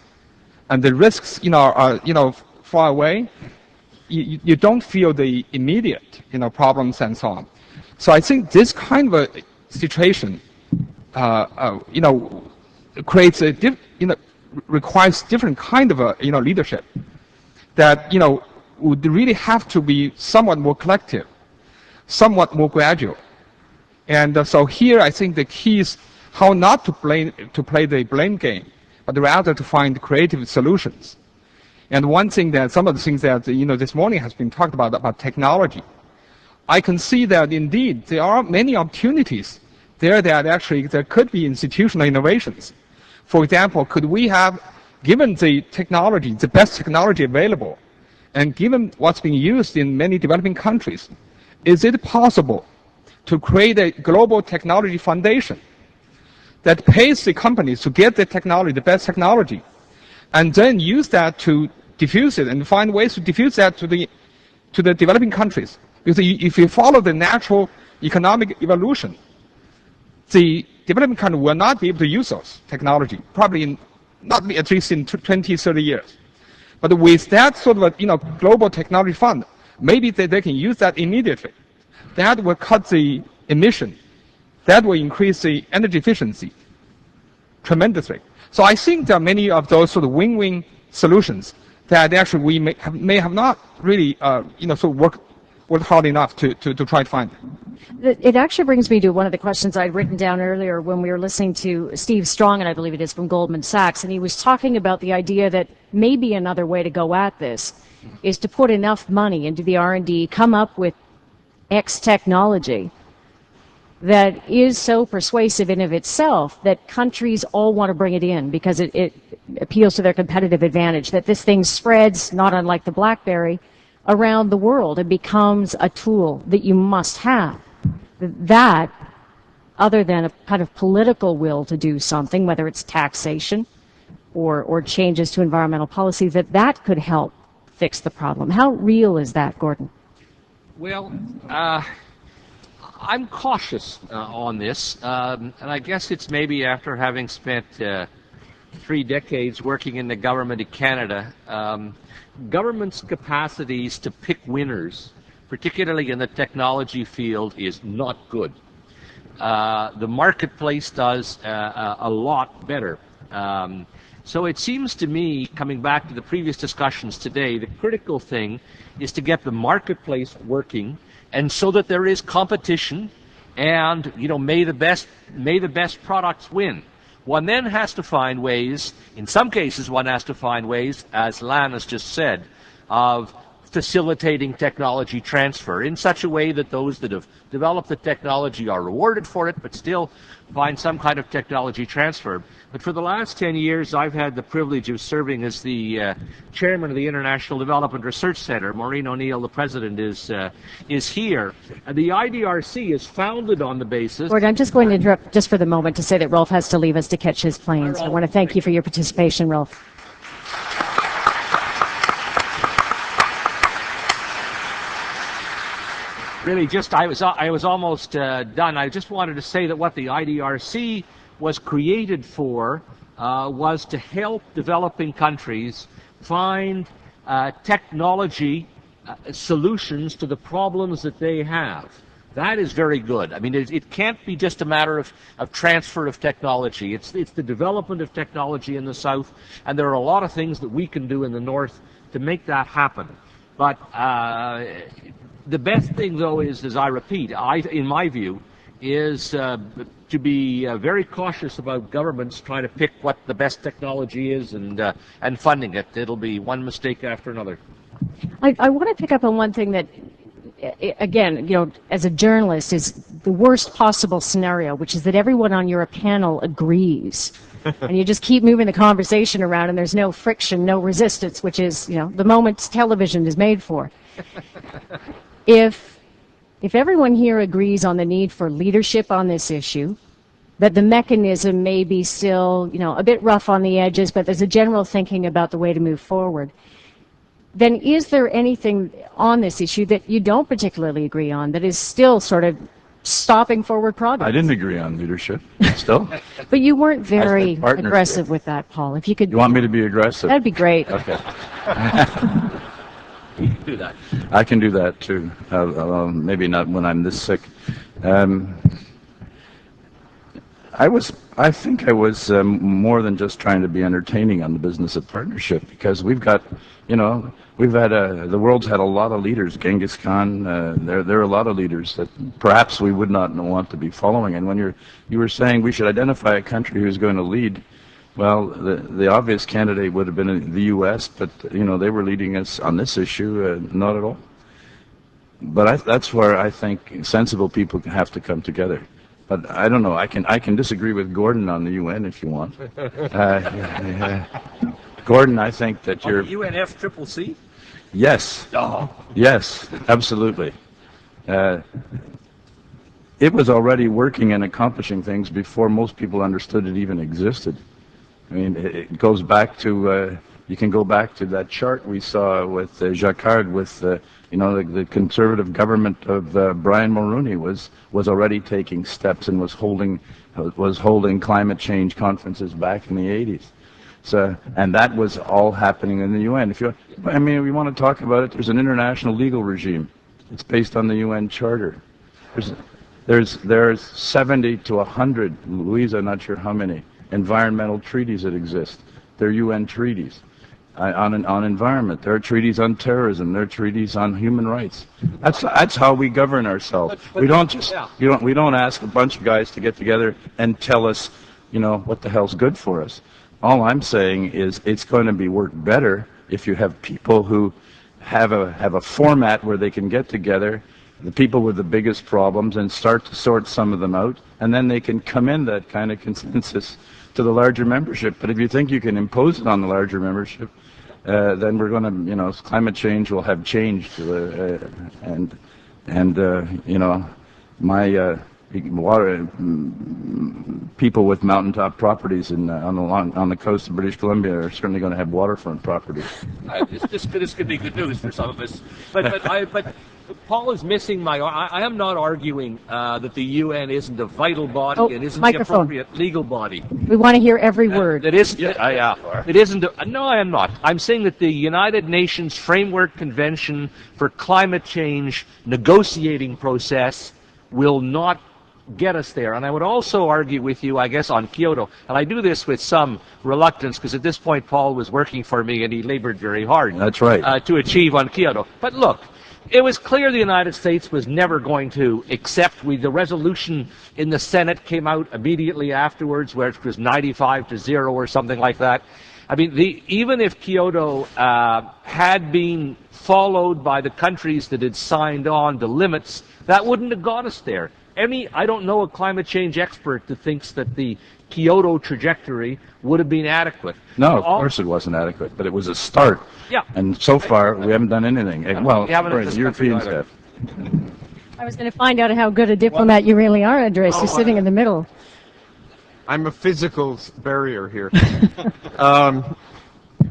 and the risks, are far away. You don't feel the immediate, problems and so on. So I think this kind of a situation, creates a requires different kind of a leadership that would really have to be somewhat more collective, somewhat more gradual. And so here I think the key is how not to play the blame game, but rather to find creative solutions. And one thing that some of the things that this morning has been talked about technology, I can see that indeed there are many opportunities there that actually there could be institutional innovations. For example, could we have, given the technology, the best technology available, and given what's being used in many developing countries, is it possible to create a global technology foundation that pays the companies to get the technology, the best technology, and then use that to diffuse it and find ways to diffuse that to the developing countries? Because if you follow the natural economic evolution, the developing country will not be able to use those technology, probably not at least in 20, 30 years. But with that sort of a global technology fund, maybe they can use that immediately. That will cut the emission. That will increase the energy efficiency tremendously. So I think there are many of those sort of win-win solutions that actually we may have not really, sort of worked hard enough to try to find. It actually brings me to one of the questions I'd written down earlier when we were listening to Steve Strong, and I believe it is from Goldman Sachs, and he was talking about the idea that maybe another way to go at this is to put enough money into the R&D, come up with X technology that is so persuasive in of itself that countries all want to bring it in because it appeals to their competitive advantage, that this thing spreads, not unlike the BlackBerry, around the world and becomes a tool that you must have. That, other than a kind of political will to do something, whether it's taxation or changes to environmental policy, that could help fix the problem. How real is that, Gordon? Well, I'm cautious on this, and I guess it's maybe after having spent 3 decades working in the government of Canada. Government's capacities to pick winners, particularly in the technology field, is not good. The marketplace does a lot better. So it seems to me, coming back to the previous discussions today, the critical thing is to get the marketplace working, and so that there is competition, and may the best products win. One then has to find ways, in some cases one has to find ways, as Lan has just said, of facilitating technology transfer in such a way that those that have developed the technology are rewarded for it, but still find some kind of technology transfer. But for the last 10 years, I've had the privilege of serving as the chairman of the International Development Research Center. Maureen O'Neill, the president, is here. And the IDRC is founded on the basis... Gordon, I'm just going to interrupt just for the moment to say that Rolf has to leave us to catch his planes. I want to thank you for your participation, Rolf. Really, I was almost done. I just wanted to say that what the IDRC was created for was to help developing countries find technology solutions to the problems that they have. That is very good. I mean, it can't be just a matter of transfer of technology. It's the development of technology in the South, and there are a lot of things that we can do in the North to make that happen. But the best thing, though, is, as I repeat, in my view, is to be very cautious about governments trying to pick what the best technology is and funding it. It'll be one mistake after another. I want to pick up on one thing that, again, as a journalist, is the worst possible scenario, which is that everyone on your panel agrees. And you just keep moving the conversation around, and there's no friction, no resistance, which is, the moment television is made for. If everyone here agrees on the need for leadership on this issue, that the mechanism may be still, a bit rough on the edges, but there's a general thinking about the way to move forward, then is there anything on this issue that you don't particularly agree on that is still sort of stopping forward progress? I didn't agree on leadership, still. But you weren't very aggressive with that, Paul. If you could... You want me to be aggressive? That'd be great. Okay. You can do that. I can do that, too. Maybe not when I'm this sick. I think I was more than just trying to be entertaining on the business of partnership, because we've got, the world's had a lot of leaders. Genghis Khan, there are a lot of leaders that perhaps we would not want to be following. And when you were saying we should identify a country who's going to lead, well, the obvious candidate would have been the U.S., but they were leading us on this issue, not at all. But that's where I think sensible people have to come together. But I don't know. I can disagree with Gordon on the UN if you want. Gordon, I think that you're... UNFCCC? Yes. Oh. Yes, absolutely. It was already working and accomplishing things before most people understood it even existed. I mean, it goes back to, you can go back to that chart we saw with Jacquard with, the conservative government of Brian Mulroney was already taking steps and was holding climate change conferences back in the 80s. So, and that was all happening in the UN. We want to talk about it. There's an international legal regime. It's based on the UN Charter. There's 70 to 100, Louise, I'm not sure how many, environmental treaties that exist. They're UN treaties. On environment. There are treaties on terrorism. There are treaties on human rights. That's how we govern ourselves. We don't just we don't ask a bunch of guys to get together and tell us, you know, what the hell's good for us. All I'm saying is it's going to be work better if you have people who have a format where they can get together, the people with the biggest problems, and start to sort some of them out, and then they can come in that kind of consensus to the larger membership. But if you think you can impose it on the larger membership, then we're going to, you know, climate change will have changed, and you know, my people with mountaintop properties on the coast of British Columbia are certainly going to have waterfront properties. This could be good news for some of us, but Paul is missing my. I am not arguing that the UN isn't a vital body and isn't the appropriate legal body. We want to hear every word. It isn't. It isn't. No, I am not. I'm saying that the United Nations Framework Convention for Climate Change negotiating process will not get us there. And I would also argue with you, I guess, on Kyoto. And I do this with some reluctance because at this point Paul was working for me and he labored very hard. That's right. To achieve on Kyoto. But look. It was clear the United States was never going to accept. The resolution in the Senate came out immediately afterwards, where it was 95-0 or something like that. I mean, even if Kyoto had been followed by the countries that had signed on the limits, that wouldn't have got us there. I don't know a climate change expert that thinks that the Kyoto trajectory would have been adequate. No, of course it wasn't adequate, but it was a start. Yeah. And so far, we haven't done anything. Well, the Europeans have. I was going to find out how good a diplomat you really are, Andrés. You're sitting in the middle. I'm a physical barrier here.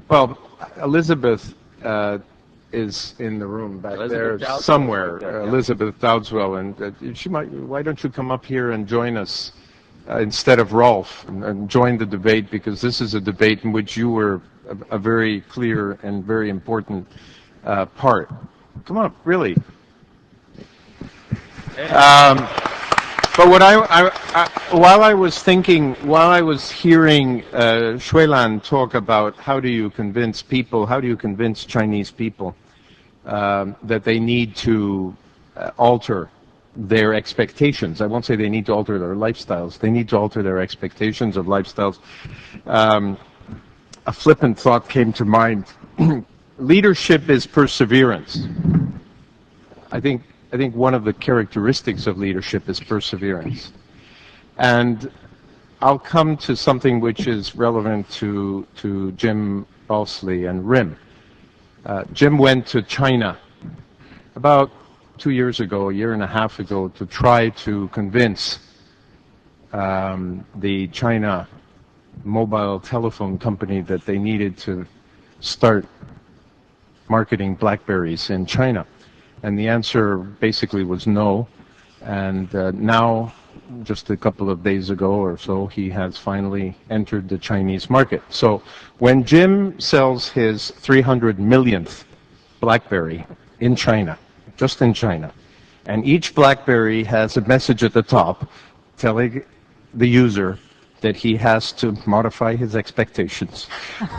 Well, Elizabeth is in the room back there somewhere. Elizabeth Dowdeswell, and she might. Why don't you come up here and join us instead of Rolf and join the debate, because this is a debate in which you were a very clear and very important part. Come on, really. But what while I was hearing Xue Lan talk about how do you convince Chinese people that they need to alter their expectations. I won't say they need to alter their lifestyles. They need to alter their expectations of lifestyles. A flippant thought came to mind. Leadership is perseverance. I think one of the characteristics of leadership is perseverance. And I'll come to something which is relevant to Jim Balsley and RIM. Jim went to China about 2 years ago, a year and a half ago, to try to convince the China mobile telephone company that they needed to start marketing BlackBerries in China. And the answer basically was no. And now, just a couple of days ago or so, he has finally entered the Chinese market. So when Jim sells his 300 millionth BlackBerry in China, just in China, and each BlackBerry has a message at the top telling the user that he has to modify his expectations,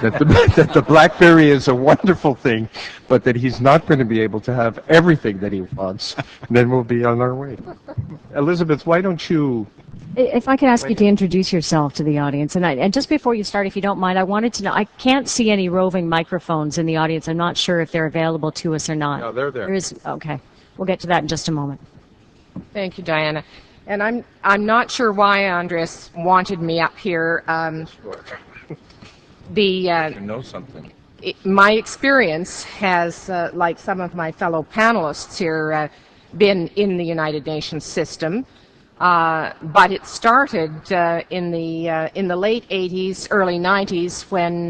that the BlackBerry is a wonderful thing, but that he's not going to be able to have everything that he wants, then we'll be on our way. Elizabeth, why don't you... If I could ask you to introduce yourself to the audience, and just before you start, if you don't mind, I wanted to know, I can't see any roving microphones in the audience. I'm not sure if they're available to us or not. No, they're there. There is, okay. We'll get to that in just a moment. Thank you, Diana. And I'm not sure why Andrés wanted me up here. You know something. My experience has, like some of my fellow panelists here, been in the United Nations system. But it started in the late 80s, early 90s, when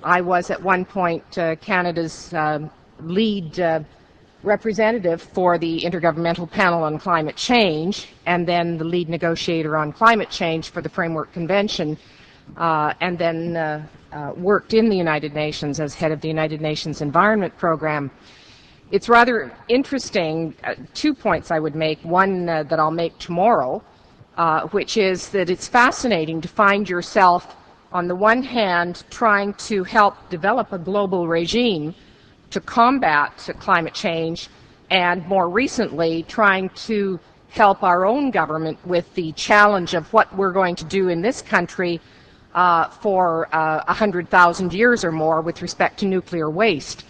I was at one point Canada's lead representative for the Intergovernmental Panel on Climate Change, and then the lead negotiator on climate change for the Framework Convention, and then worked in the United Nations as head of the United Nations Environment Program. It's rather interesting, 2 points I would make. One that I'll make tomorrow which is that it's fascinating to find yourself, on the one hand, trying to help develop a global regime to combat climate change, and more recently trying to help our own government with the challenge of what we're going to do in this country for 100,000 years or more with respect to nuclear waste.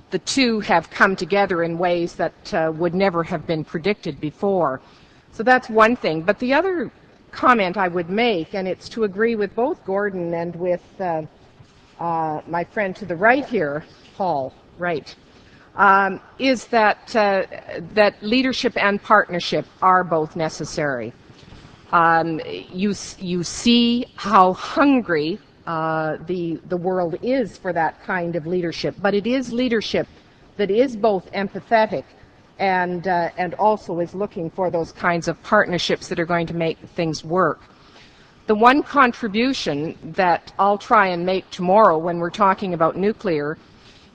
The two have come together in ways that would never have been predicted before. So that's one thing. But the other comment I would make, and it's to agree with both Gordon and with my friend to the right here, Paul, right, is that that leadership and partnership are both necessary. You see how hungry the world is for that kind of leadership, but it is leadership that is both empathetic and also is looking for those kinds of partnerships that are going to make things work. The one contribution that I'll try and make tomorrow when we're talking about nuclear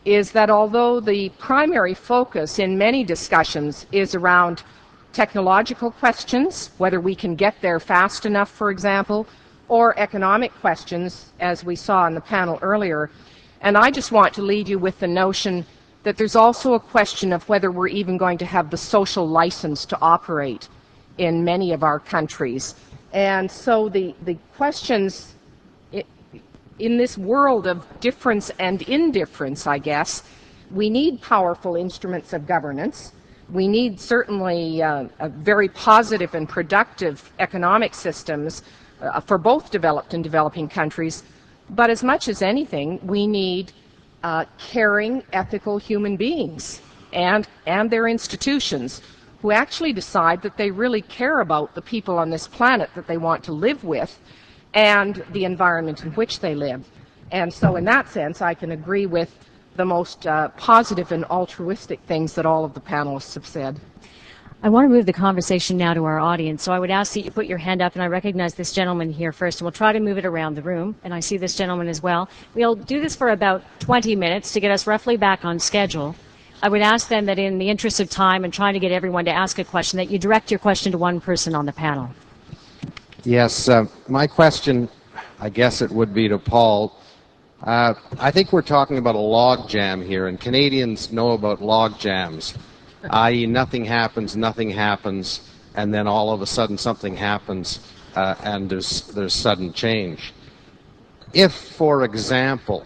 is that although the primary focus in many discussions is around technological questions, whether we can get there fast enough, for example, or economic questions, as we saw in the panel earlier, and I just want to leave you with the notion that there's also a question of whether we're even going to have the social license to operate in many of our countries. And so the questions in this world of difference and indifference, I guess, we need powerful instruments of governance. We need certainly a very positive and productive economic systems for both developed and developing countries. But as much as anything, we need caring, ethical human beings and their institutions who actually decide that they really care about the people on this planet that they want to live with and the environment in which they live. And so in that sense, I can agree with the most positive and altruistic things that all of the panelists have said. I want to move the conversation now to our audience, so I would ask that you put your hand up, and I recognize this gentleman here first, and we'll try to move it around the room, and I see this gentleman as well. We'll do this for about 20 minutes to get us roughly back on schedule. I would ask then that in the interest of time and trying to get everyone to ask a question, that you direct your question to one person on the panel. Yes, my question, I guess it would be to Paul. I think we're talking about a log jam here, and Canadians know about log jams, i.e. nothing happens, and then all of a sudden something happens, and there's sudden change. If, for example,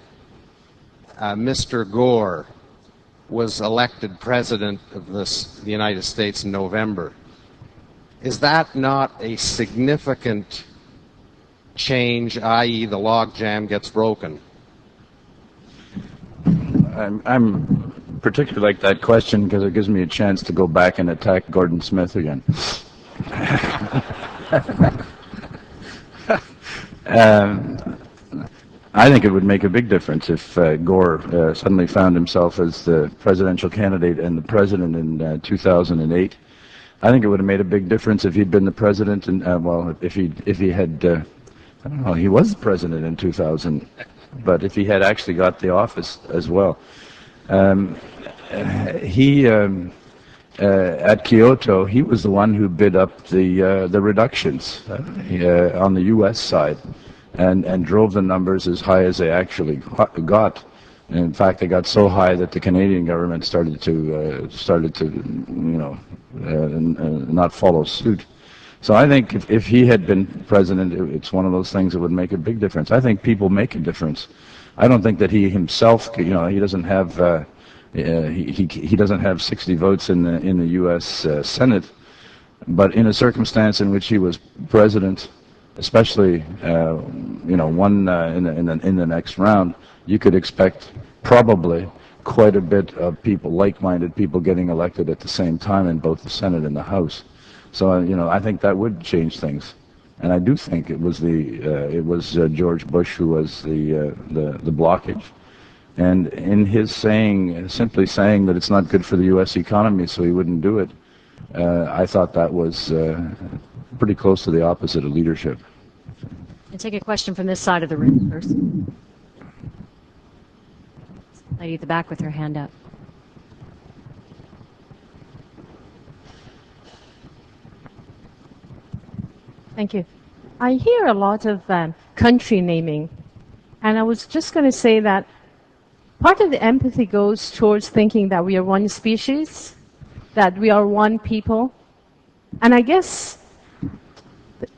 Mr. Gore was elected president of the United States in November, is that not a significant change, i.e. the log jam gets broken? I'm particularly like that question because it gives me a chance to go back and attack Gordon Smith again. I think it would make a big difference if Gore suddenly found himself as the presidential candidate and the president in 2008. I think it would have made a big difference if he'd been the president, and well, if he had, I don't know, he was the president in 2000, but if he had actually got the office as well. He at Kyoto, he was the one who bid up the reductions on the U.S. side, and drove the numbers as high as they actually got. And in fact, they got so high that the Canadian government started to not follow suit. So I think if he had been president, it's one of those things that would make a big difference. I think people make a difference. I don't think that he himself, he doesn't have he doesn't have 60 votes in the U.S. Senate, but in a circumstance in which he was president, especially one in the next round, you could expect probably quite a bit of people, like-minded people, getting elected at the same time in both the Senate and the House. So I think that would change things, and I do think it was George Bush who was the blockage, and in his simply saying that it's not good for the U.S. economy, so he wouldn't do it. I thought that was pretty close to the opposite of leadership. I'll take a question from this side of the room first. Lady at the back with her hand up. Thank you. I hear a lot of country naming, and I was just going to say that part of the empathy goes towards thinking that we are one species, that we are one people, and I guess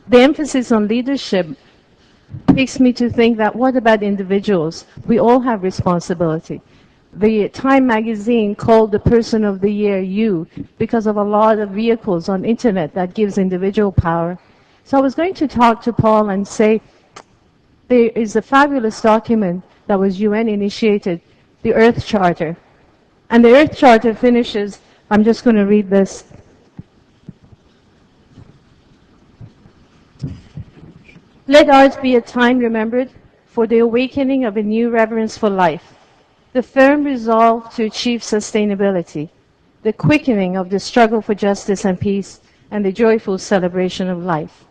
the emphasis on leadership takes me to think that what about individuals? We all have responsibility. The Time magazine called the Person of the Year you because of a lot of vehicles on internet that gives individual power. So I was going to talk to Paul and say there is a fabulous document that was UN initiated, the Earth Charter. And the Earth Charter finishes, I'm just going to read this. Let ours be a time remembered for the awakening of a new reverence for life, the firm resolve to achieve sustainability, the quickening of the struggle for justice and peace, and the joyful celebration of life.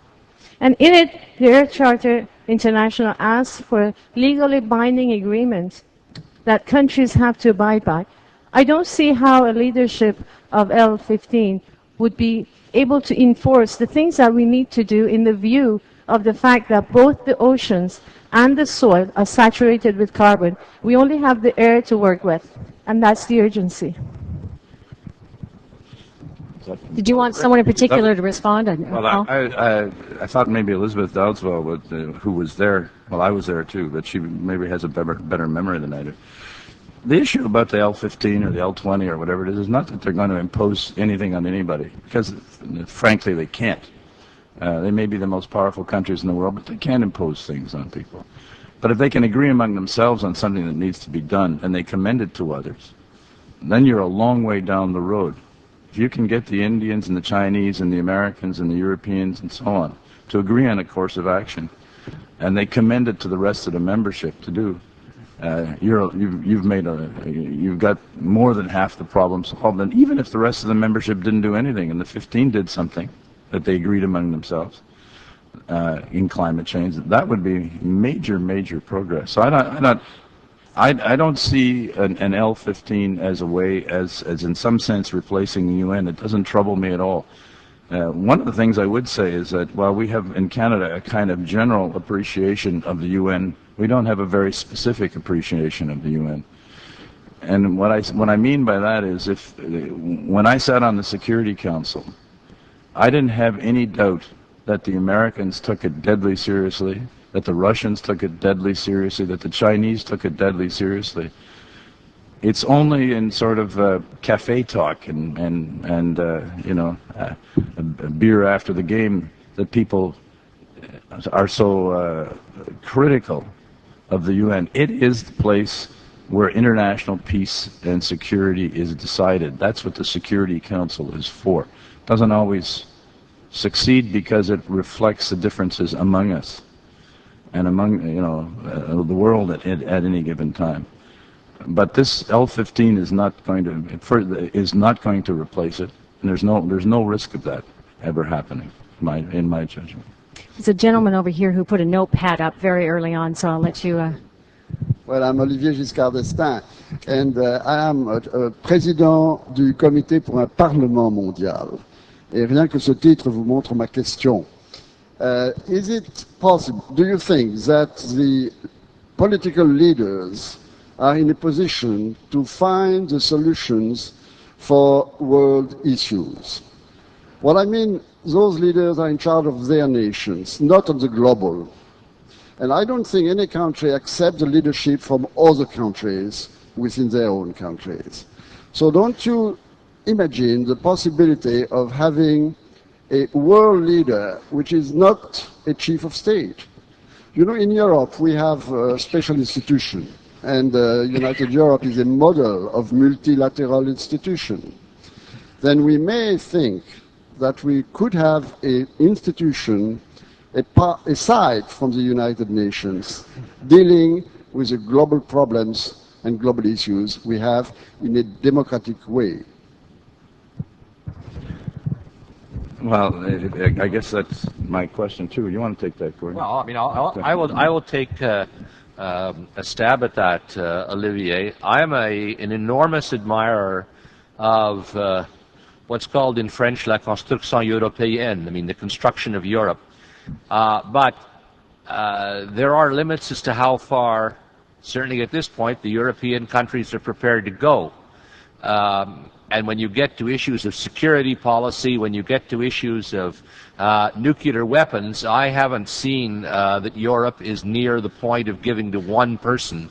And in it, the Earth Charter International asks for a legally binding agreement that countries have to abide by. I don't see how a leadership of L15 would be able to enforce the things that we need to do in the view of the fact that both the oceans and the soil are saturated with carbon. We only have the air to work with, and that's the urgency. Did you want someone in particular to respond? Well, I thought maybe Elizabeth Dowdeswell, who was there, well, I was there too, but she maybe has a better memory than I do. The issue about the L15 or the L20 or whatever it is not that they're going to impose anything on anybody, because frankly they can't. They may be the most powerful countries in the world, but they can't impose things on people. But if they can agree among themselves on something that needs to be done and they commend it to others, then you're a long way down the road. If you can get the Indians and the Chinese and the Americans and the Europeans and so on to agree on a course of action, and they commend it to the rest of the membership to do, you've got more than half the problem solved. And even if the rest of the membership didn't do anything and the 15 did something that they agreed among themselves in climate change, that would be major progress. So I don't see an L15 as a way, as in some sense replacing the UN. It doesn't trouble me at all. One of the things I would say is that while we have in Canada a kind of general appreciation of the UN, we don't have a very specific appreciation of the UN. And what I mean by that is, when I sat on the Security Council, I didn't have any doubt that the Americans took it deadly seriously, that the Russians took it deadly seriously, that the Chinese took it deadly seriously. It's only in sort of cafe talk and a beer after the game that people are so critical of the UN. It is the place where international peace and security is decided. That's what the Security Council is for. It doesn't always succeed because it reflects the differences among us and among the world at any given time. But this L15 is not going to replace it, and there's no risk of that ever happening, in my judgment. There's a gentleman over here who put a notepad up very early on, so I'll let you. Well, I'm Olivier Giscard d'Estaing, and I am président du Comité pour un Parlement mondial. Et rien que ce titre vous montre ma question. Is it possible, do you think that the political leaders are in a position to find the solutions for world issues? What I mean, those leaders are in charge of their nations, not of the global. And I don't think any country accepts the leadership from other countries within their own countries. So don't you imagine the possibility of having a world leader which is not a chief of state? You know, in Europe we have a special institution, and United Europe is a model of multilateral institution. Then we may think that we could have an institution aside from the United Nations dealing with the global problems and global issues we have in a democratic way. Well, I guess that's my question too. You want to take that, Gordon? Well, I mean, I will take a stab at that, Olivier. I am an enormous admirer of what's called in French la construction européenne. I mean, the construction of Europe. But there are limits as to how far, certainly at this point, the European countries are prepared to go. And when you get to issues of security policy, when you get to issues of nuclear weapons, I haven't seen that Europe is near the point of giving to one person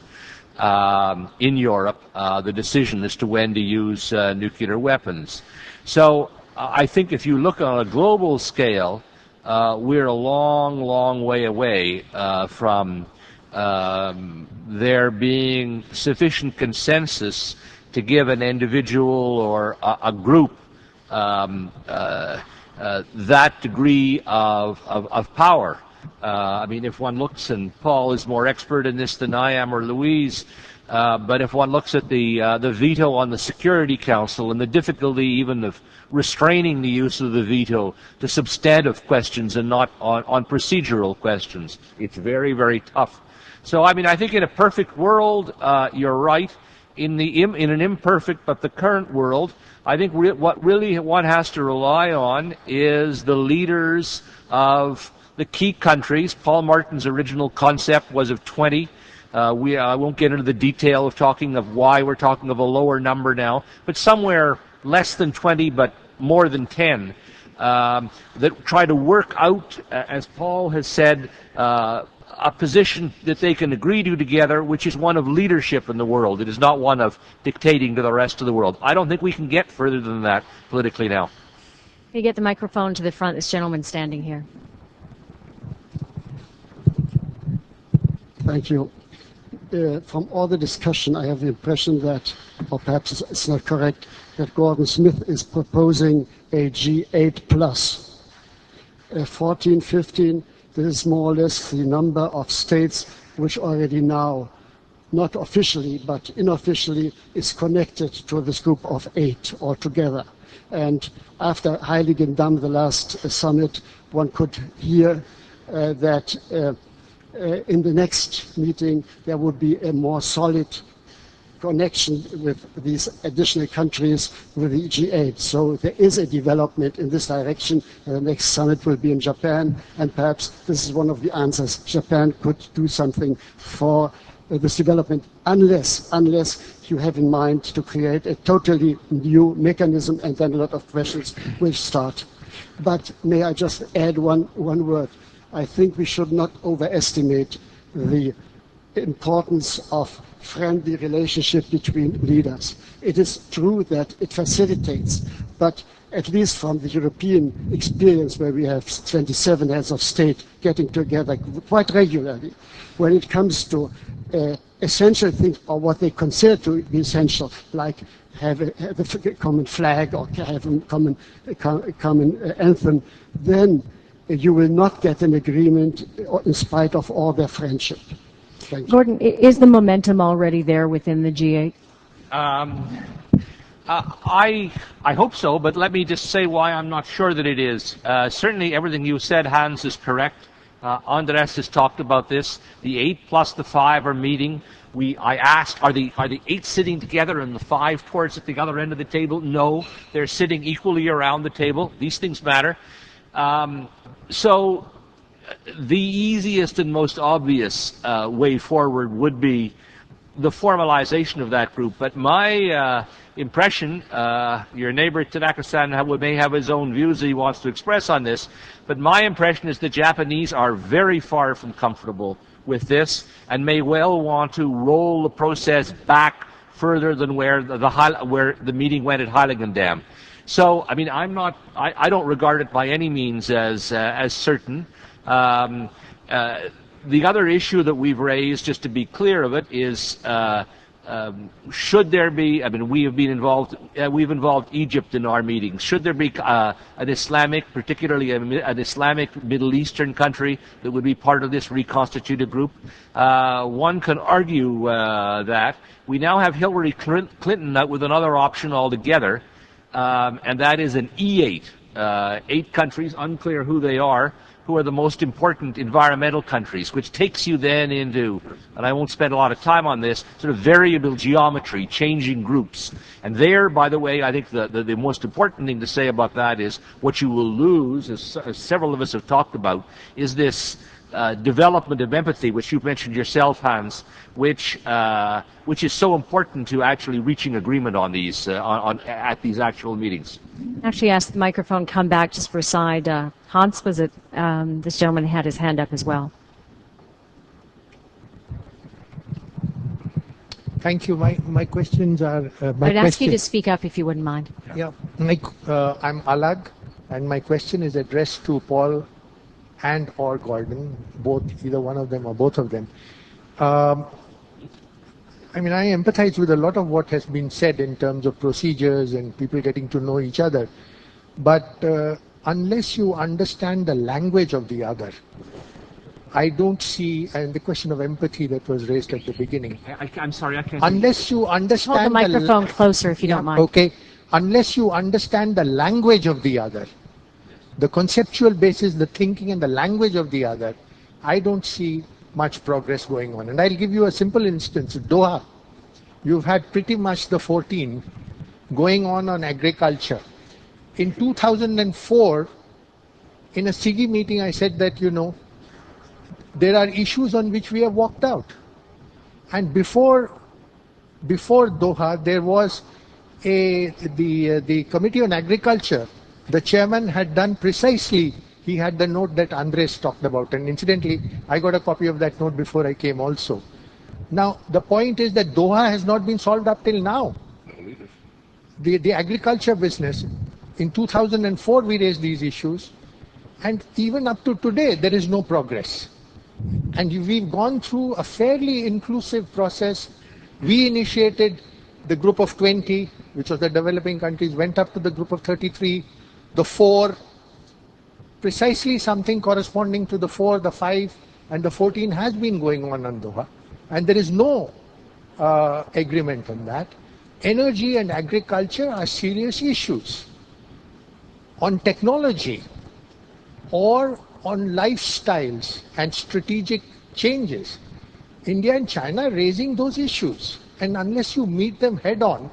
in Europe the decision as to when to use nuclear weapons. So I think if you look on a global scale, we're a long, long way away from there being sufficient consensus to give an individual or a group that degree of power. I mean, if one looks, and Paul is more expert in this than I am, or Louise, but if one looks at the veto on the Security Council and the difficulty even of restraining the use of the veto to substantive questions and not on procedural questions, it's very, very tough. So, I mean, I think in a perfect world, you're right. In an imperfect but the current world, I think what really one has to rely on is the leaders of the key countries. Paul Martin's original concept was of 20. I won't get into the detail of talking of why we're talking of a lower number now, but somewhere less than 20 but more than 10 that try to work out, as Paul has said, a position that they can agree to together, which is one of leadership in the world. It is not one of dictating to the rest of the world. I don't think we can get further than that politically now. Can you get the microphone to the front? This gentleman standing here. Thank you. From all the discussion, I have the impression that, or perhaps it's not correct, that Gordon Smith is proposing a G8 plus. 14, 15, this is more or less the number of states which already now, not officially, but unofficially, is connected to this group of 8 altogether. And after Heiligendamm, the last summit, one could hear that in the next meeting there would be a more solid connection with these additional countries with the G8. So there is a development in this direction. The next summit will be in Japan, and perhaps this is one of the answers. Japan could do something for this development, unless you have in mind to create a totally new mechanism, and then a lot of questions will start. But may I just add one word? I think we should not overestimate the importance of friendly relationship between leaders. It is true that it facilitates, but at least from the European experience, where we have 27 heads of state getting together quite regularly, when it comes to essential things, or what they consider to be essential, like have a common flag or have a common anthem, then you will not get an agreement in spite of all their friendship. Gordon, is the momentum already there within the G8? I hope so, but let me just say why I'm not sure that it is. Certainly everything you said, Hans, is correct. Andrés has talked about this. The 8 plus the 5 are meeting. I asked, are the 8 sitting together and the 5 towards at the other end of the table? No, they're sitting equally around the table. These things matter. So the easiest and most obvious way forward would be the formalization of that group. But my impression, your neighbor Tanaka-san may have his own views that he wants to express on this, but my impression is the Japanese are very far from comfortable with this and may well want to roll the process back further than where the meeting went at Heiligendamm. So, I mean, I don't regard it by any means as certain. The other issue that we've raised, just to be clear of it, is should there be, I mean, we've involved Egypt in our meetings. Should there be an Islamic, particularly an Islamic Middle Eastern country that would be part of this reconstituted group? One can argue that. We now have Hillary Clinton with another option altogether, and that is an E8. 8 countries, unclear who they are, who are the most important environmental countries, which takes you then into, and I won't spend a lot of time on this, sort of variable geometry, changing groups. And there, by the way, I think the most important thing to say about that is what you will lose, as several of us have talked about, is this development of empathy, which you've mentioned yourself, Hans, which is so important to actually reaching agreement on these at these actual meetings. Actually, ask the microphone come back just for a side. Hans, was it? This gentleman had his hand up as well. Thank you. My questions are. I'd ask you to speak up if you wouldn't mind. Yeah, I'm Alag, and my question is addressed to Paul and or Gordon, both, either one of them or both of them. I mean, I empathize with a lot of what has been said in terms of procedures and people getting to know each other. But unless you understand the language of the other, I don't see, and the question of empathy that was raised at the beginning. I'm sorry, I can't. Unless you understand Hold the microphone closer if you don't mind. Okay. Unless you understand the language of the other, the conceptual basis, the thinking and the language of the other, I don't see much progress going on. And I'll give you a simple instance. Doha, you've had pretty much the 14 going on agriculture. In 2004, in a CIGI meeting, I said that, you know, there are issues on which we have walked out. And before Doha, there was the Committee on Agriculture. The chairman had done precisely, he had the note that Andrés talked about. And incidentally, I got a copy of that note before I came also. Now, the point is that Doha has not been solved up till now. The agriculture business, in 2004 we raised these issues, and even up to today there is no progress. And we've gone through a fairly inclusive process. We initiated the group of 20, which was the developing countries, went up to the group of 33, the 4, precisely something corresponding to the 4, the 5, and the 14 has been going on Doha. And there is no agreement on that. Energy and agriculture are serious issues. On technology or on lifestyles and strategic changes, India and China are raising those issues. And unless you meet them head on,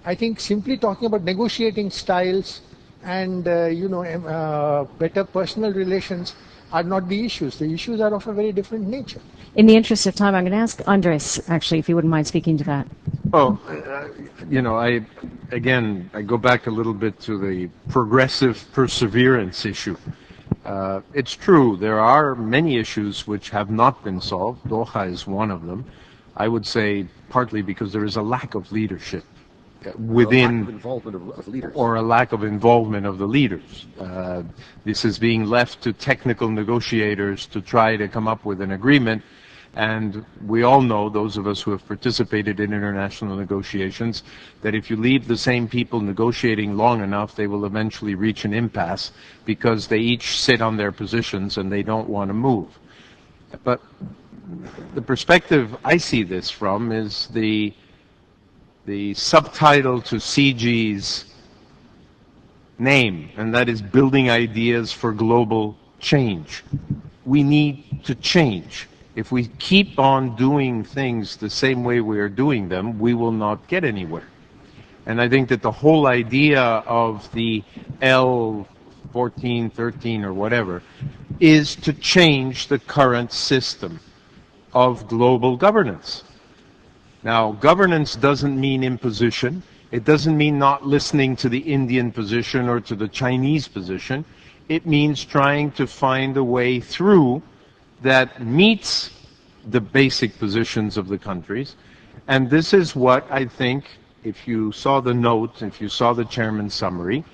I think simply talking about negotiating styles and better personal relations are not the issues. The issues are of a very different nature. In the interest of time, I'm going to ask Andrés, actually, if you wouldn't mind speaking to that. Oh, I go back a little bit to the progressive perseverance issue. It's true, there are many issues which have not been solved. Doha is one of them. I would say partly because there is a lack of leadership within, or a lack of involvement of the leaders. This is being left to technical negotiators to try to come up with an agreement. And we all know, those of us who have participated in international negotiations, that if you leave the same people negotiating long enough, they will eventually reach an impasse because they each sit on their positions and they don't want to move. But the perspective I see this from is the subtitle to CIGI's name, and that is Building Ideas for Global Change. We need to change. If we keep on doing things the same way we are doing them, we will not get anywhere. And I think that the whole idea of the L14, 13, or whatever, is to change the current system of global governance. Now, governance doesn't mean imposition. It doesn't mean not listening to the Indian position or to the Chinese position. It means trying to find a way through that meets the basic positions of the countries. And this is what I think, if you saw the note, if you saw the chairman's summary,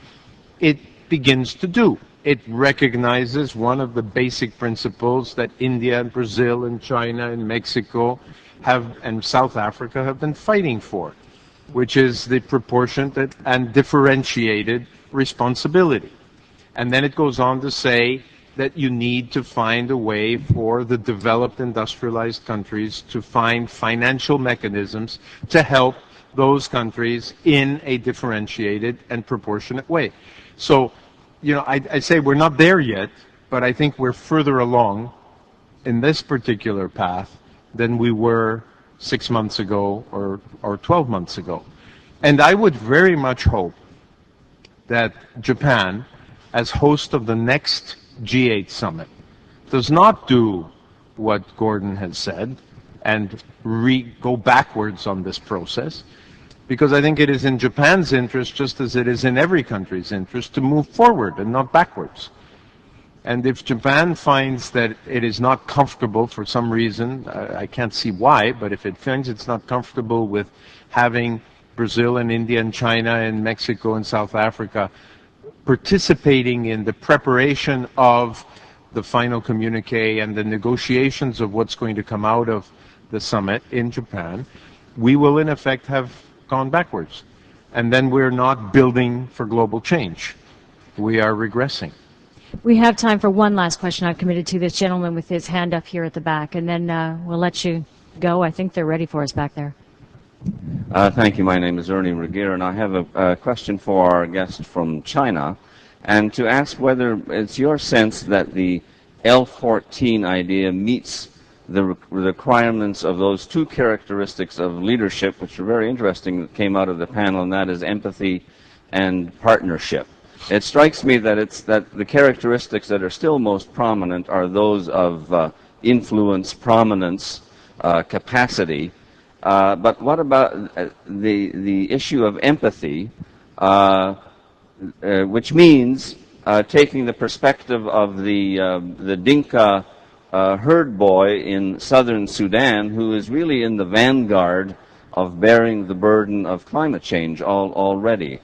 it begins to do. It recognizes one of the basic principles that India and Brazil and China and Mexico and South Africa have been fighting for, which is the proportionate and differentiated responsibility. And then it goes on to say that you need to find a way for the developed industrialized countries to find financial mechanisms to help those countries in a differentiated and proportionate way. So, I say we're not there yet, but I think we're further along in this particular path than we were 6 months ago or 12 months ago. And I would very much hope that Japan, as host of the next G8 summit, does not do what Gordon has said and go backwards on this process, because I think it is in Japan's interest, just as it is in every country's interest, to move forward and not backwards. And if Japan finds that it is not comfortable for some reason, I can't see why, but if it finds it's not comfortable with having Brazil and India and China and Mexico and South Africa participating in the preparation of the final communique and the negotiations of what's going to come out of the summit in Japan, we will in effect have gone backwards. And then we're not building for global change. We are regressing. We have time for one last question. I've committed to this gentleman with his hand up here at the back, and then we'll let you go. I think they're ready for us back there. Thank you. My name is Ernie Regier, and I have a question for our guest from China, and to ask whether it's your sense that the L14 idea meets the requirements of those two characteristics of leadership, which are very interesting, that came out of the panel, and that is empathy and partnership. It strikes me that the characteristics that are still most prominent are those of influence, prominence, capacity. But what about the issue of empathy, which means taking the perspective of the Dinka herd boy in southern Sudan, who is really in the vanguard of bearing the burden of climate change already?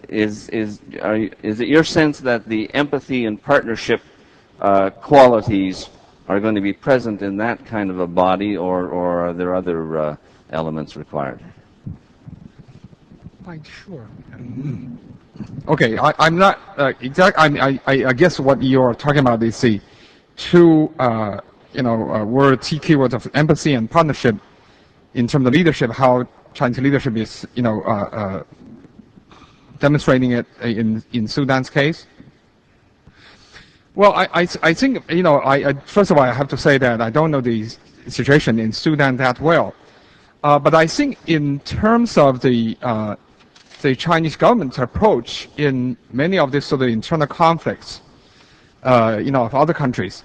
Is it your sense that the empathy and partnership qualities are going to be present in that kind of a body, or are there other elements required? Quite sure. Okay, I'm not exact. I guess what you're talking about is the two words, keywords of empathy and partnership in terms of leadership. How Chinese leadership is demonstrating it in Sudan's case. Well, I think, first of all, I have to say that I don't know the situation in Sudan that well. But I think in terms of the Chinese government's approach in many of these sort of internal conflicts, of other countries,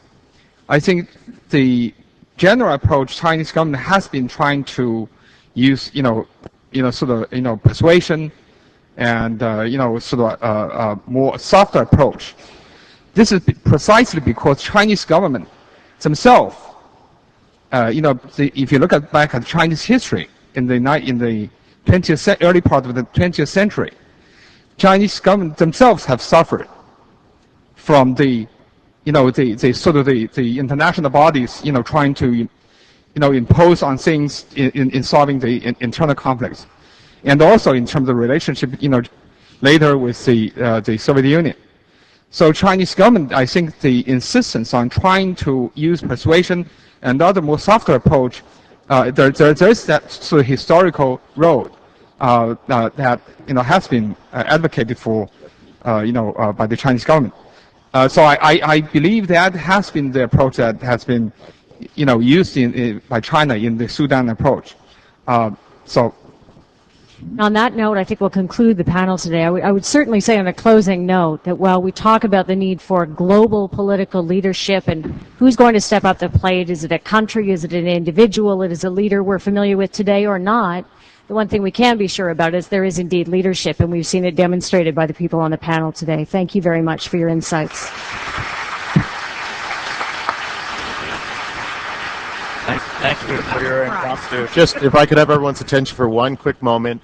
I think the general approach Chinese government has been trying to use, persuasion and, sort of more softer approach. This is precisely because Chinese government themselves, if you look back at Chinese history in the 20th early part of the 20th century, Chinese government themselves have suffered from the international bodies, trying to, impose on things in solving the internal conflicts, and also in terms of relationship, later with the Soviet Union. So Chinese government, I think the insistence on trying to use persuasion and other more softer approach, there is that sort of historical road that has been advocated for, by the Chinese government. So I believe that has been the approach that has been, used by China in the Sudan approach. On that note, I think we'll conclude the panel today. I would certainly say on a closing note that while we talk about the need for global political leadership and who's going to step up to the plate, is it a country, is it an individual, it is a leader we're familiar with today or not, the one thing we can be sure about is there is indeed leadership, and we've seen it demonstrated by the people on the panel today. Thank you very much for your insights. Thank you for your impromptu. Just if I could have everyone's attention for one quick moment.